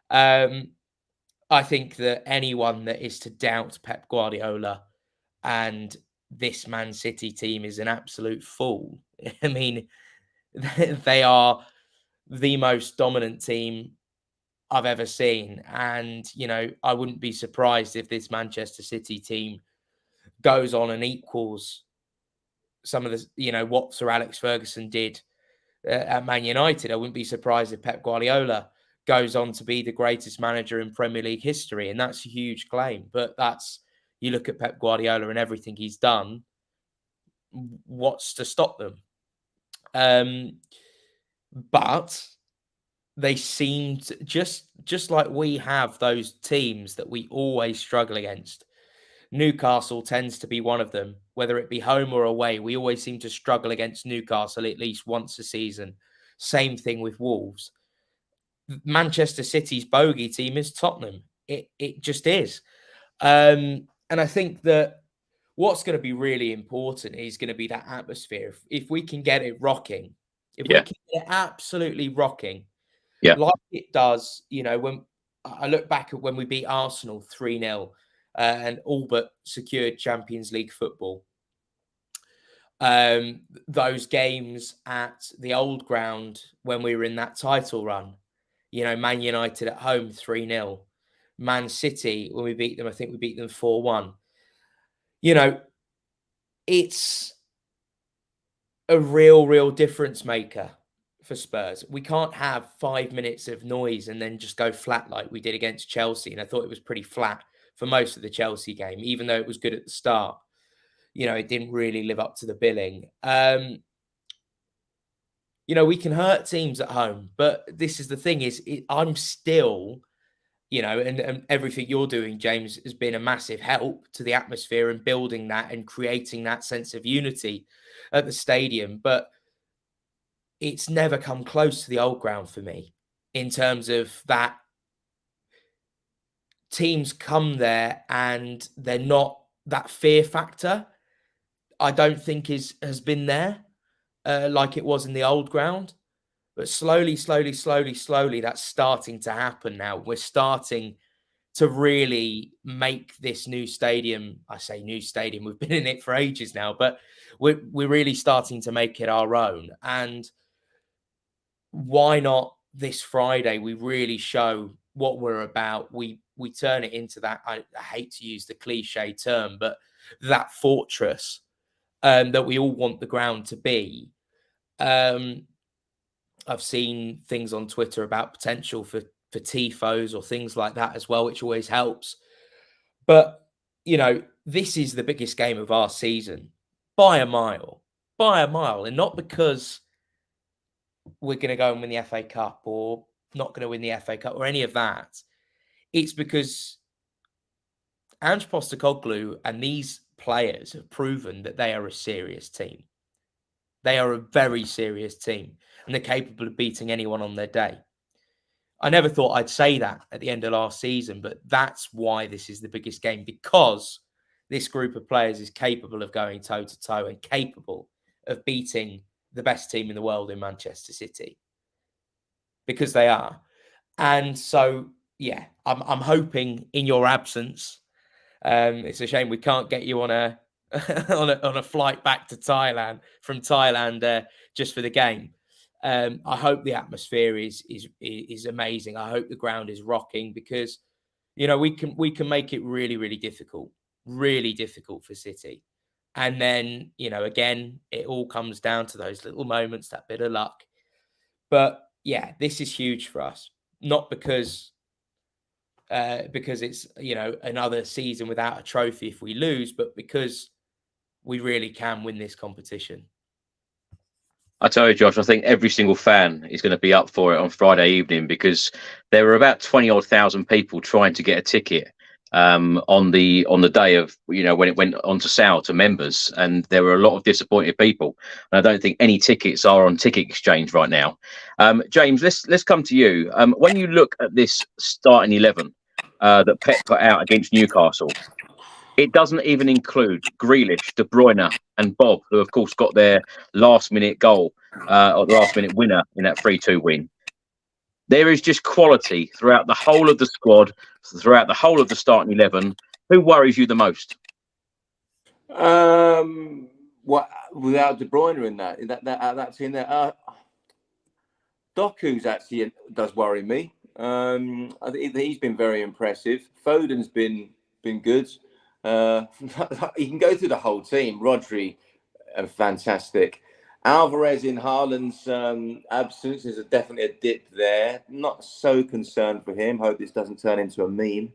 I think that anyone that is to doubt Pep Guardiola and this Man City team is an absolute fool. I mean, they are the most dominant team I've ever seen. And, I wouldn't be surprised if this Manchester City team goes on and equals some of the, what Sir Alex Ferguson did at Man United. I wouldn't be surprised if Pep Guardiola goes on to be the greatest manager in Premier League history, and that's a huge claim. But you look at Pep Guardiola and everything he's done. What's to stop them? But they seemed just like we have those teams that we always struggle against. Newcastle tends to be one of them, whether it be home or away. We always seem to struggle against Newcastle at least once a season. Same thing with Wolves. Manchester City's bogey team is Tottenham. It just is. And I think that what's going to be really important is going to be that atmosphere. If we can get it rocking, if we can get it absolutely rocking, like it does, when I look back at when we beat Arsenal 3-0 and all but secured Champions League football. Those games at the old ground when we were in that title run, Man United at home 3-0, Man City when we beat them, I think we beat them 4-1. It's a real difference maker for Spurs. We can't have 5 minutes of noise and then just go flat like we did against Chelsea. And I thought it was pretty flat for most of the Chelsea game, even though it was good at the start. It didn't really live up to the billing. We can hurt teams at home, but this is the thing I'm still, and everything you're doing, James, has been a massive help to the atmosphere and building that and creating that sense of unity at the stadium. But it's never come close to the old ground for me in terms of that. Teams come there and they're not that fear factor. I don't think has been there like it was in the old ground. But slowly, that's starting to happen now. We're starting to really make this new stadium. I say new stadium. We've been in it for ages now, but we're really starting to make it our own. And why not this Friday? We really show what we're about. We turn it into that. I hate to use the cliche term, but that fortress that we all want the ground to be. I've seen things on Twitter about potential for tifos or things like that as well, which always helps. But, this is the biggest game of our season by a mile, and not because we're going to go and win the FA Cup or not going to win the FA Cup or any of that. It's because Ange Postecoglou and these players have proven that they are a serious team. They are a very serious team and they're capable of beating anyone on their day. I never thought I'd say that at the end of last season, but that's why this is the biggest game, because this group of players is capable of going toe-to-toe and capable of beating the best team in the world in Manchester City, because they are. And so, yeah, I'm hoping in your absence, it's a shame we can't get you on a on a flight back to Thailand from Thailand just for the game. I hope the atmosphere is amazing. I hope the ground is rocking, because we can make it really difficult for City. And then again, it all comes down to those little moments, that bit of luck. But yeah, this is huge for us, not because it's another season without a trophy if we lose, but because we really can win this competition. I tell you, Josh, I think every single fan is going to be up for it on Friday evening, because there were about 20,000 people trying to get a ticket on the day of when it went on to sale to members, and there were a lot of disappointed people. And I don't think any tickets are on Ticket Exchange right now. James, let's come to you. When you look at this starting 11 that Pep put out against Newcastle, it doesn't even include Grealish, De Bruyne and Bob, who of course got their last-minute goal or the last-minute winner in that 3-2 win. There is just quality throughout the whole of the squad, throughout the whole of the starting 11. Who worries you the most? Without De Bruyne in that team there, Doku's actually does worry me. I think he's been very impressive. Foden's been good. You can go through the whole team. Rodri, fantastic. Alvarez in Haaland's absence is definitely a dip there. Not so concerned for him. Hope this doesn't turn into a meme.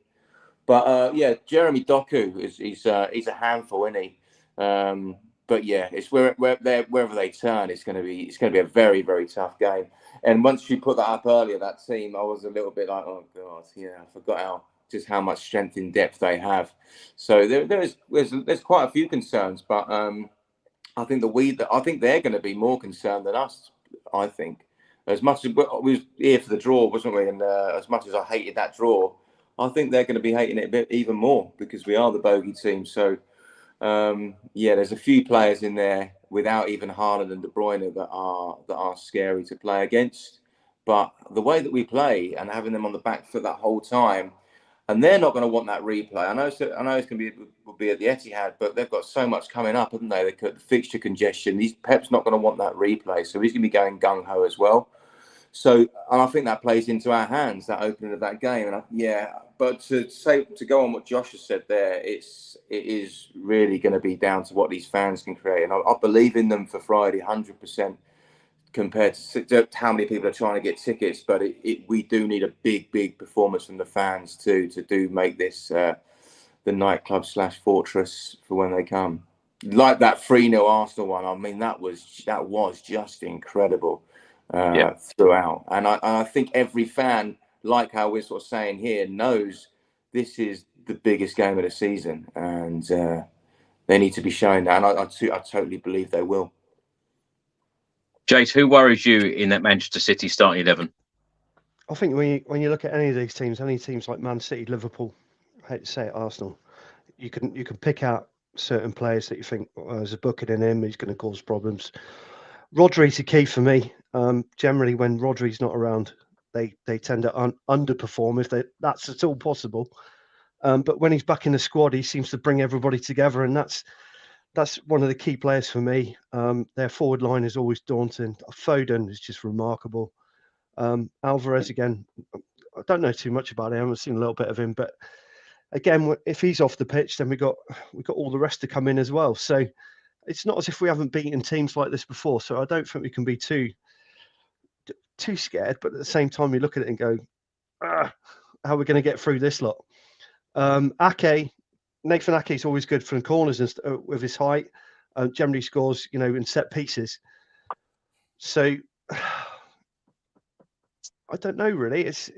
But yeah, Jeremy Doku he's a handful, isn't he? But yeah, it's wherever they turn, it's going to be a very, very tough game. And once you put that up earlier, that team, I was a little bit like, oh god, yeah, I forgot how much strength in depth they have. So there's quite a few concerns, but I think they're going to be more concerned than us. I think as much as we was here for the draw, wasn't we? And as much as I hated that draw, I think they're going to be hating it a bit even more because we are the bogey team. So yeah, there's a few players in there without even Haaland and De Bruyne that are scary to play against. But the way that we play and having them on the back foot that whole time, and they're not going to want that replay. I know it's going to be at the Etihad, but they've got so much coming up, haven't they? They could fixture congestion. Pep's not going to want that replay, so he's going to be going gung ho as well. So, and I think that plays into our hands, that opening of that game. And but to go on what Josh has said there, it is really going to be down to what these fans can create, and I believe in them for Friday 100%. Compared to how many people are trying to get tickets, but we do need a big performance from the fans to make this the nightclub / fortress for when they come. Like that 3-0 Arsenal one. I mean, that was just incredible throughout. And I think every fan, like how we're sort of saying here, knows this is the biggest game of the season, and they need to be showing that. And I totally believe they will. Jace, who worries you in that Manchester City starting 11? I think when you look at any of these teams, any teams like Man City, Liverpool, I hate to say it, Arsenal, you can pick out certain players that you think there's a booking in him, he's going to cause problems. Rodri's a key for me. Generally, when Rodri's not around, they tend to underperform if that's at all possible. But when he's back in the squad, he seems to bring everybody together, and that's one of the key players for me. Their forward line is always daunting. Foden is just remarkable. Alvarez, again, I don't know too much about him. I've seen a little bit of him, but again, if he's off the pitch, then we got all the rest to come in as well. So it's not as if we haven't beaten teams like this before. So I don't think we can be too scared. But at the same time, you look at it and go, how are we going to get through this lot? Nathan Ake is always good from corners and with his height. Generally scores, in set pieces. So I don't know really. It's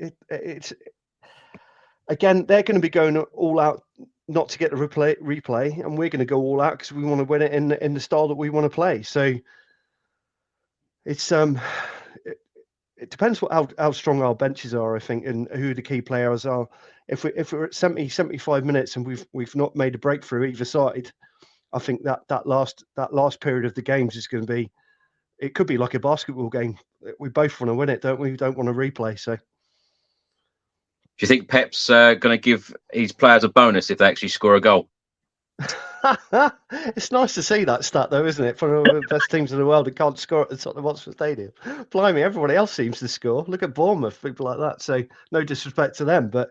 again, they're going to be going all out not to get the replay, and we're going to go all out because we want to win it in the style that we want to play. So it's it depends how strong our benches are, I think, and who the key players are. If we're at 75 minutes and we've not made a breakthrough either side, I think that last period of the games is going to be, it could be like a basketball game. We both want to win it, don't we? We don't want to replay. So, do you think Pep's going to give his players a bonus if they actually score a goal? It's nice to see that stat, though, isn't it? For one of the best teams in the world that can't score at the Tottenham Hotspur Stadium. Blimey, everybody else seems to score. Look at Bournemouth, people like that. So, no disrespect to them, but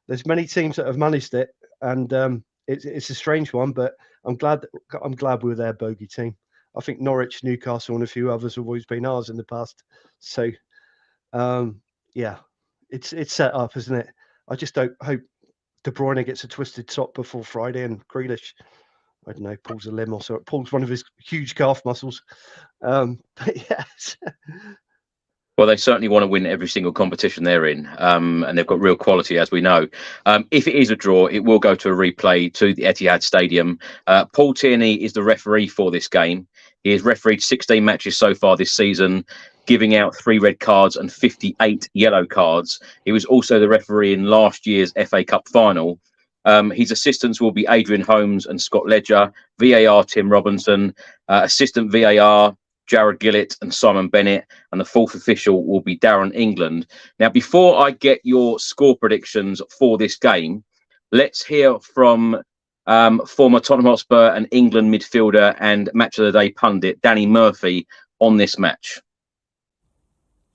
there's many teams that have managed it, and it's a strange one. But I'm glad we're their bogey team. I think Norwich, Newcastle, and a few others have always been ours in the past. So, yeah, it's set up, isn't it? I just hope De Bruyne gets a twisted sock before Friday, and Grealish, I don't know, pulls a limb or so. Pulls one of his huge calf muscles. But yes. Well, they certainly want to win every single competition they're in, and they've got real quality, as we know. If it is a draw, it will go to a replay to the Etihad Stadium. Paul Tierney is the referee for this game. He has refereed 16 matches so far this season, giving out 3 red cards and 58 yellow cards. He was also the referee in last year's FA Cup final. His assistants will be Adrian Holmes and Scott Ledger, VAR Tim Robinson, assistant VAR Jared Gillett and Simon Bennett, and the fourth official will be Darren England. Now, before I get your score predictions for this game, let's hear from former Tottenham Hotspur and England midfielder and Match of the Day pundit Danny Murphy on this match.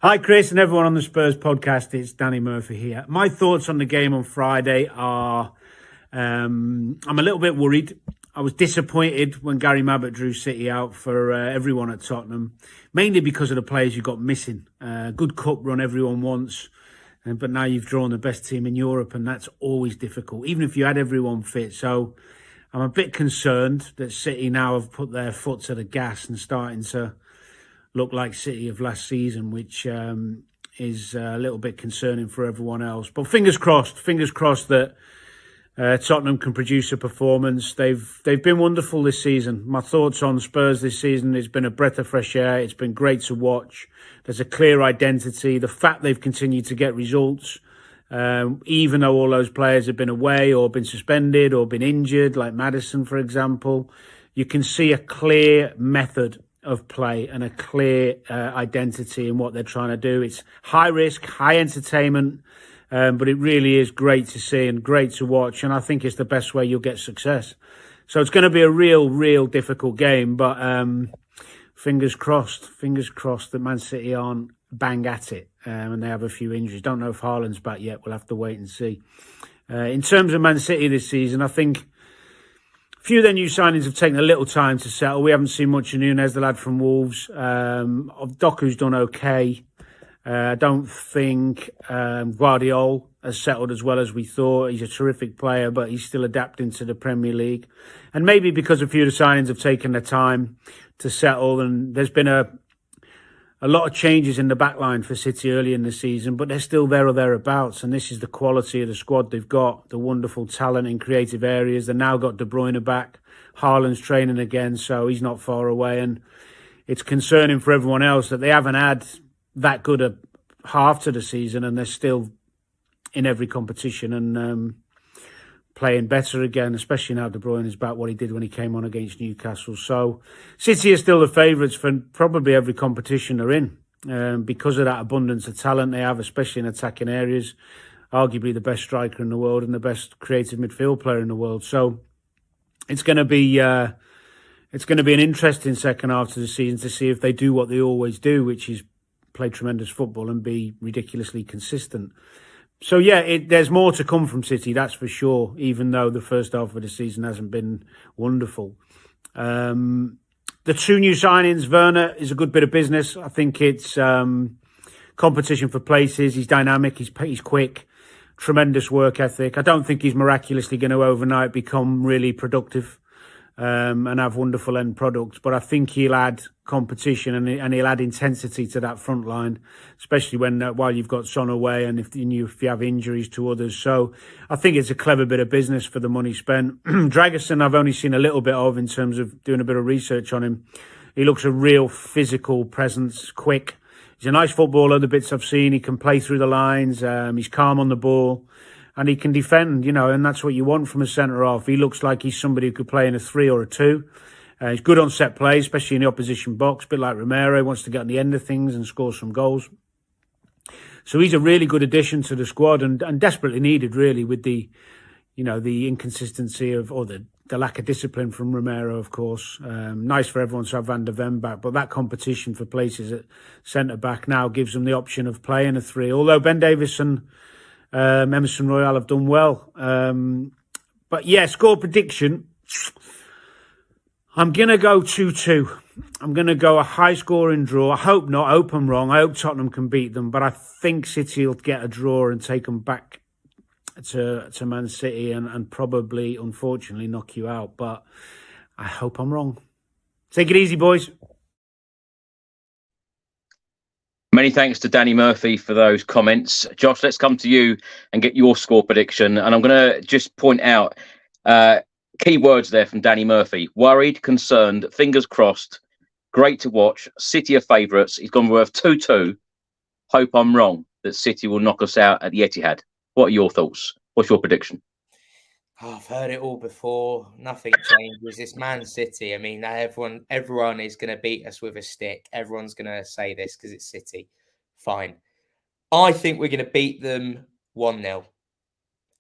Hi, Chris, and everyone on the Spurs podcast. It's Danny Murphy here. My thoughts on the game on Friday are I'm a little bit worried. I was disappointed when Gary Mabbott drew City out for everyone at Tottenham, mainly because of the players you got missing. Good cup run everyone wants, but now you've drawn the best team in Europe, and that's always difficult, even if you had everyone fit. So I'm a bit concerned that City now have put their foot to the gas and starting to look like City of last season, which is a little bit concerning for everyone else. But fingers crossed that Tottenham can produce a performance. They've been wonderful this season. My thoughts on Spurs this season, it's been a breath of fresh air. It's been great to watch. There's a clear identity. The fact they've continued to get results, even though all those players have been away or been suspended or been injured, like Madison, for example, you can see a clear method of play and a clear identity in what they're trying to do. It's high risk, high entertainment, but it really is great to see and great to watch. And I think it's the best way you'll get success. So it's going to be a real difficult game, but fingers crossed that Man City aren't bang at it and they have a few injuries. Don't know if Haaland's back yet. We'll have to wait and see. In terms of Man City this season, I think a few of their new signings have taken a little time to settle. We haven't seen much of Nunez, the lad from Wolves. Doku's done okay. I don't think Guardiola has settled as well as we thought. He's a terrific player, but he's still adapting to the Premier League. And maybe because a few of the signings have taken their time to settle, and there's been a lot of changes in the back line for City early in the season, but they're still there or thereabouts. And this is the quality of the squad they've got, the wonderful talent in creative areas. They've now got De Bruyne back. Haaland's training again, so he's not far away. And it's concerning for everyone else that they haven't had that good a half to the season, and they're still in every competition and playing better again, especially now De Bruyne is back, what he did when he came on against Newcastle. So City are still the favourites for probably every competition they're in because of that abundance of talent they have, especially in attacking areas. Arguably the best striker in the world and the best creative midfield player in the world. So it's going to be an interesting second half to the season to see if they do what they always do, which is play tremendous football and be ridiculously consistent. So yeah, there's more to come from City, that's for sure, even though the first half of the season hasn't been wonderful. The two new signings, Werner is a good bit of business. I think it's competition for places. He's dynamic, he's quick, tremendous work ethic. I don't think he's miraculously going to overnight become really productive and have wonderful end products, but I think he'll add competition and he'll add intensity to that front line, especially while you've got Son away and if you have injuries to others. So I think it's a clever bit of business for the money spent. Dragerson I've only seen a little bit of in terms of doing a bit of research on him. He looks a real physical presence, quick. He's a nice footballer, the bits I've seen. He can play through the lines. He's calm on the ball. And he can defend, and that's what you want from a centre-half. He looks like he's somebody who could play in a 3 or a 2. He's good on set play, especially in the opposition box, a bit like Romero. He wants to get on the end of things and score some goals. So he's a really good addition to the squad and desperately needed, really, with the inconsistency or the lack of discipline from Romero, of course. Nice for everyone to have Van der Ven back, but that competition for places at centre-back now gives them the option of playing a 3. Although Ben Davies and Emerson Royal have done well. But yeah, score prediction. I'm going to go 2-2. I'm going to go a high-scoring draw. I hope not. I hope I'm wrong. I hope Tottenham can beat them. But I think City will get a draw and take them back to Man City and probably, unfortunately, knock you out. But I hope I'm wrong. Take it easy, boys. Many thanks to Danny Murphy for those comments. Josh, let's come to you and get your score prediction. And I'm going to just point out key words there from Danny Murphy. Worried, concerned, fingers crossed, great to watch. City are favourites. He's gone with 2-2. Hope I'm wrong that City will knock us out at the Etihad. What are your thoughts? What's your prediction? Oh, I've heard it all before. Nothing changes. It's Man City. I mean, everyone is going to beat us with a stick. Everyone's going to say this because it's City. Fine. I think we're going to beat them 1-0.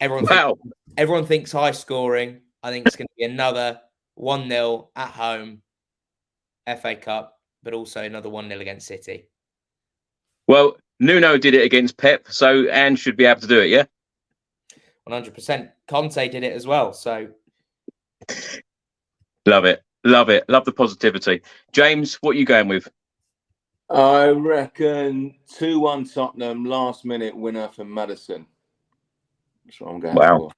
Everyone thinks high scoring. I think it's going to be another 1-0 at home, FA Cup, but also another 1-0 against City. Well, Nuno did it against Pep, so Ange should be able to do it, yeah? 100%. Conte did it as well, so... Love it. Love it. Love the positivity. James, what are you going with? I reckon 2-1 Tottenham, last minute winner for Madison. That's what I'm going for.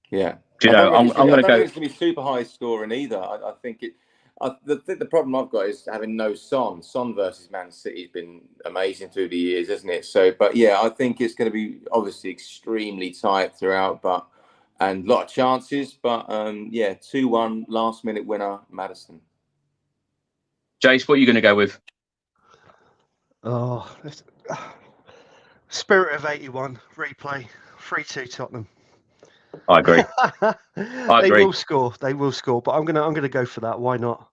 Yeah. Do you know, I'm going to go. I don't think it's going to be super high scoring either. I think it. The problem I've got is having no Son. Son versus Man City has been amazing through the years, isn't it? So, but yeah, I think it's going to be obviously extremely tight throughout, and a lot of chances. But yeah, 2-1 last minute winner, Madison. Jace, what are you going to go with? Oh, Spirit of 81 replay 3-2 Tottenham. I agree. They will score. They will score. But I'm gonna go for that. Why not?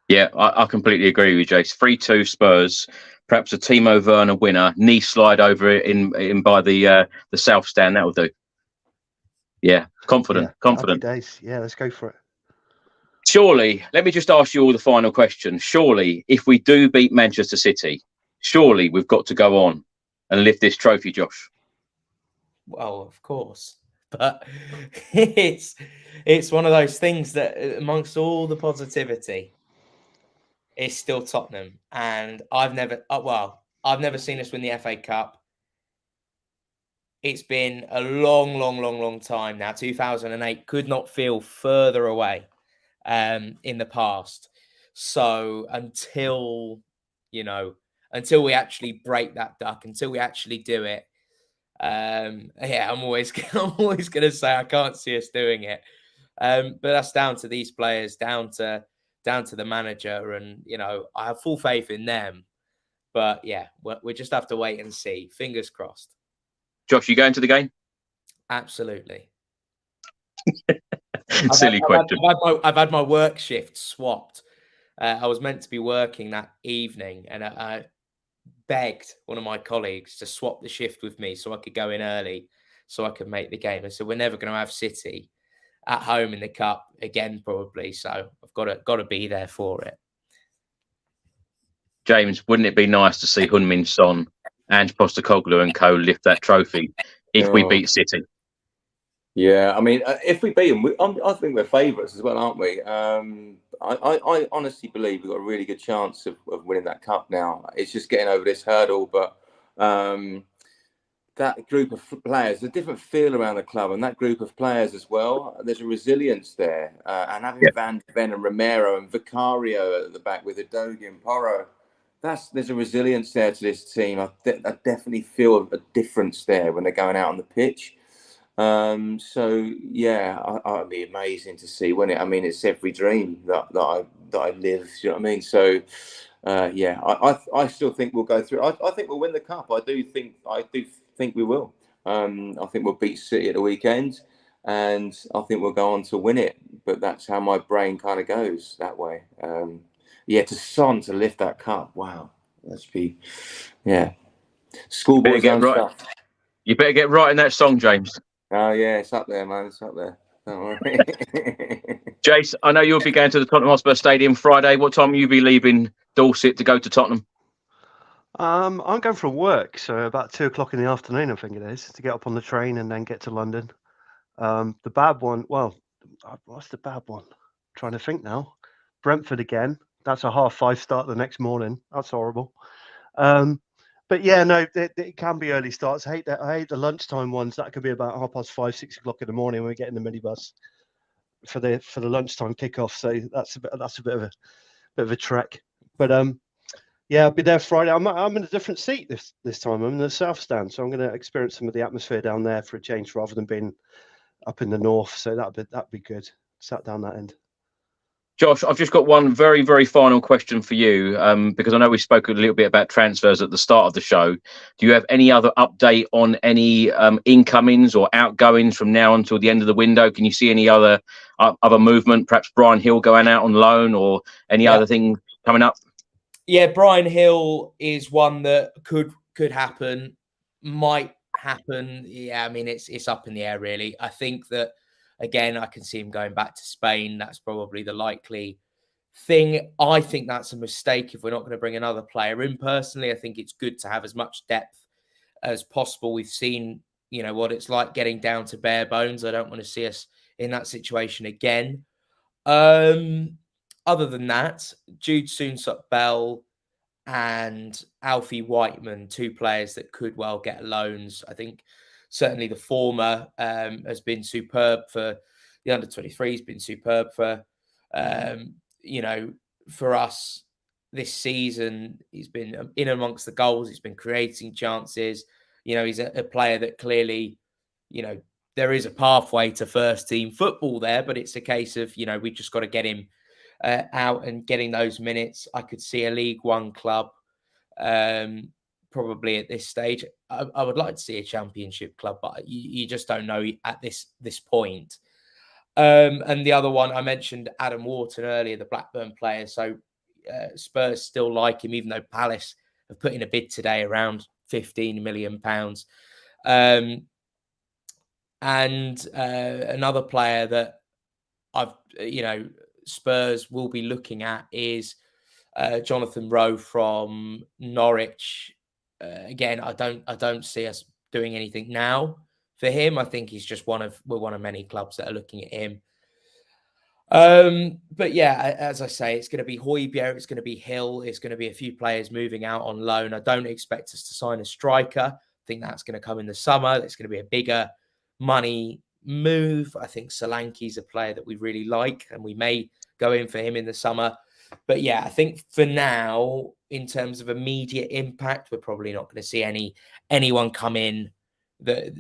Yeah, I completely agree with you, Jace. 3-2 Spurs. Perhaps a Timo Werner winner. Knee slide over it in by the south stand. That will do. Yeah, confident. Happy days. Yeah, let's go for it. Surely, let me just ask you all the final question. Surely, if we do beat Manchester City, surely we've got to go on and lift this trophy, Josh. Well, of course, but it's one of those things that amongst all the positivity, it's still Tottenham, and I've never seen us win the FA Cup. It's been a long time now. 2008 could not feel further away in the past. So until we actually break that duck, until we actually do it, I'm always going to say I can't see us doing it. But that's down to these players, down to the manager, and I have full faith in them. But yeah, we just have to wait and see. Fingers crossed. Josh, you going to the game? Absolutely. Silly question. I've had my work shift swapped. I was meant to be working that evening, and I begged one of my colleagues to swap the shift with me so I could go in early, so I could make the game. And so we're never going to have City at home in the cup again, probably. So I've got to be there for it. James, wouldn't it be nice to see Heung-min Son, Ange Postecoglou and co lift that trophy if we beat City? Yeah, I mean, if we beat them, I think we're favourites as well, aren't we? I honestly believe we've got a really good chance of winning that cup now. It's just getting over this hurdle, but that group of players, a different feel around the club, and that group of players as well, there's a resilience there. And having Van de Ven and Romero and Vicario at the back with Udogie and Porro, there's a resilience there to this team. I definitely feel a difference there when they're going out on the pitch. So yeah, it'd be amazing to see, wouldn't it? I mean, it's every dream that I live. You know what I mean? So yeah, I still think we'll go through. I think we'll win the cup. I do think we will. I think we'll beat City at the weekend, and I think we'll go on to win it. But that's how my brain kind of goes that way. Yeah, to Son to lift that cup. Wow, schoolboy stuff. You better get right in that song, James. Oh yeah, it's up there, man. It's up there. Don't worry. Jace, I know you'll be going to the Tottenham Hotspur Stadium Friday. What time will you be leaving Dorset to go to Tottenham? I'm going from work, so about 2:00 in the afternoon, I think it is, to get up on the train and then get to London. The bad one, well, what's the bad one? I'm trying to think now. Brentford again. That's a 5:30 start the next morning. That's horrible. But yeah, no, it can be early starts. I hate the lunchtime ones. That could be about 5:30, 6 o'clock in the morning when we get in the minibus for the lunchtime kickoff. So that's a bit of a trek. But yeah, I'll be there Friday. I'm in a different seat this time. I'm in the south stand, so I'm going to experience some of the atmosphere down there for a change rather than being up in the north. So that'd be good. Sat down that end. Josh, I've just got one very, very final question for you, because I know we spoke a little bit about transfers at the start of the show. Do you have any other update on any incomings or outgoings from now until the end of the window? Can you see any other movement? Perhaps Bryan Hill going out on loan, or any other thing coming up? Yeah, Bryan Hill is one that could happen, might happen. Yeah, I mean, it's up in the air, really. I think that, again, I can see him going back to Spain. That's probably the likely thing. I think that's a mistake if we're not going to bring another player in. Personally, I think it's good to have as much depth as possible. We've seen, what it's like getting down to bare bones. I don't want to see us in that situation again. Other than that, Jude Soonsup-Bell and Alfie Whiteman, two players that could well get loans. I think certainly the former has been superb for the under-23, has been superb for, for us this season. He's been in amongst the goals. He's been creating chances. He's a player that clearly, there is a pathway to first team football there, but it's a case of, we've just got to get him out and getting those minutes. I could see a League One club probably at this stage. I would like to see a Championship club, but you just don't know at this point. And the other one, I mentioned Adam Wharton earlier, the Blackburn player. So Spurs still like him, even though Palace have put in a bid today around £15 million. And another player that Spurs will be looking at is Jonathan Rowe from Norwich. Again, I don't see us doing anything now for him. I think he's just one of many clubs that are looking at him. But yeah, as I say, it's going to be Højbjerg, it's going to be Hill, it's going to be a few players moving out on loan. I don't expect us to sign a striker. I think that's going to come in the summer. It's going to be a bigger money move. I think Solanke's a player that we really like, and we may go in for him in the summer. But yeah, I think for now, in terms of immediate impact, we're probably not going to see anyone come in that,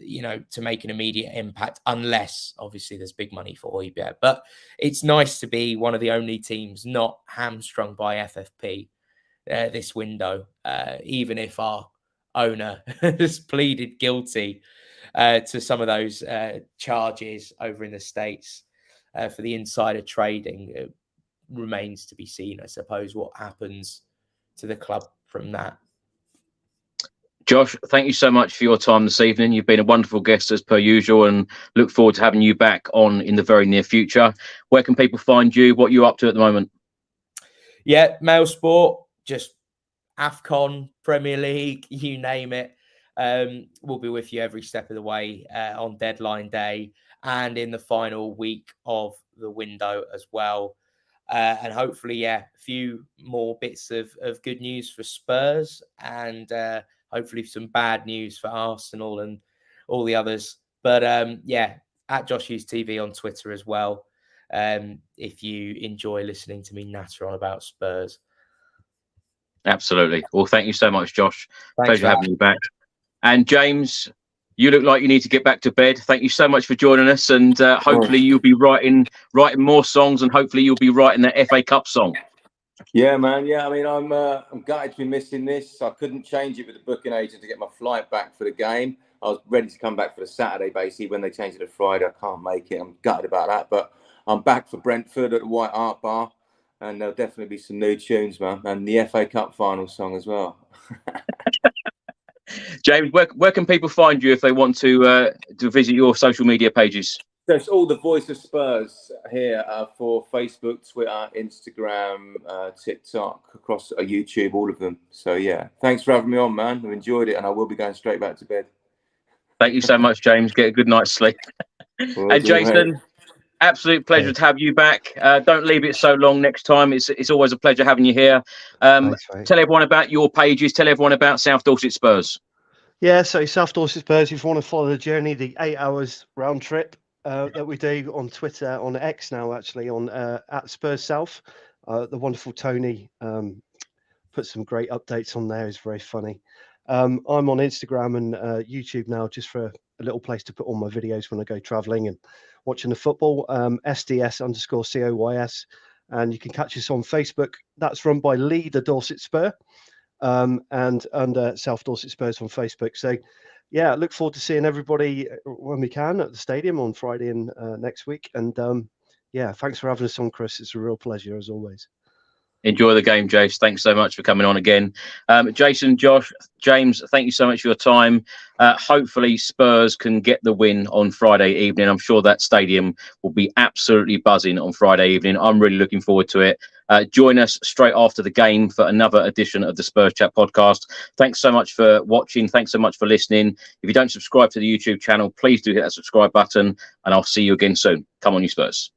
to make an immediate impact, unless obviously there's big money for Højbjerg. But it's nice to be one of the only teams not hamstrung by FFP this window, even if our owner has pleaded guilty to some of those charges over in the States for the insider trading. It remains to be seen, I suppose, what happens to the club from that. Josh, thank you so much for your time this evening. You've been a wonderful guest as per usual, and look forward to having you back on in the very near future. Where can people find you? What are you up to at the moment? Yeah, Mail Sport, just AFCON, Premier League, you name it. We'll be with you every step of the way on deadline day and in the final week of the window as well. And hopefully, a few more bits of good news for Spurs, and hopefully some bad news for Arsenal and all the others. But at Josh Hughes TV on Twitter as well, if you enjoy listening to me natter on about Spurs. Absolutely. Well, thank you so much, Josh. Thanks, Pleasure having you back. And James, you look like you need to get back to bed. Thank you so much for joining us, and hopefully you'll be writing more songs, and hopefully you'll be writing that FA Cup song. Yeah, man. Yeah, I mean, I'm gutted to be missing this. I couldn't change it with the booking agent to get my flight back for the game. I was ready to come back for the Saturday, basically. When they changed it to Friday, I can't make it. I'm gutted about that, but I'm back for Brentford at the White Hart Bar, and there'll definitely be some new tunes, man, and the FA Cup final song as well. James, where can people find you if they want to visit your social media pages? There's all the Voice of Spurs here for Facebook, Twitter, Instagram, TikTok, across YouTube, all of them. So, yeah, thanks for having me on, man. I've enjoyed it, and I will be going straight back to bed. Thank you so much, James. Get a good night's sleep. And Jason, absolute pleasure to have you back. Don't leave it so long next time. It's always a pleasure having you here. Thanks, tell everyone about your pages. Tell everyone about South Dorset Spurs. Yeah, so South Dorset Spurs, if you want to follow the journey, the 8 hours round trip that we do on Twitter, on X now, actually, on at Spurs South. The wonderful Tony put some great updates on there. It's very funny. I'm on Instagram and YouTube now, just for a little place to put all my videos when I go traveling and watching the football. SDS_COYS. And you can catch us on Facebook. That's run by Lee, the Dorset Spur, and under South Dorset Spurs on Facebook. So, yeah, I look forward to seeing everybody when we can at the stadium on Friday and next week. And thanks for having us on, Chris. It's a real pleasure as always. Enjoy the game, Jace. Thanks so much for coming on again. Jason, Josh, James, thank you so much for your time. Hopefully Spurs can get the win on Friday evening. I'm sure that stadium will be absolutely buzzing on Friday evening. I'm really looking forward to it. Join us straight after the game for another edition of the Spurs Chat Podcast. Thanks so much for watching. Thanks so much for listening. If you don't subscribe to the YouTube channel, please do hit that subscribe button, and I'll see you again soon. Come on, you Spurs.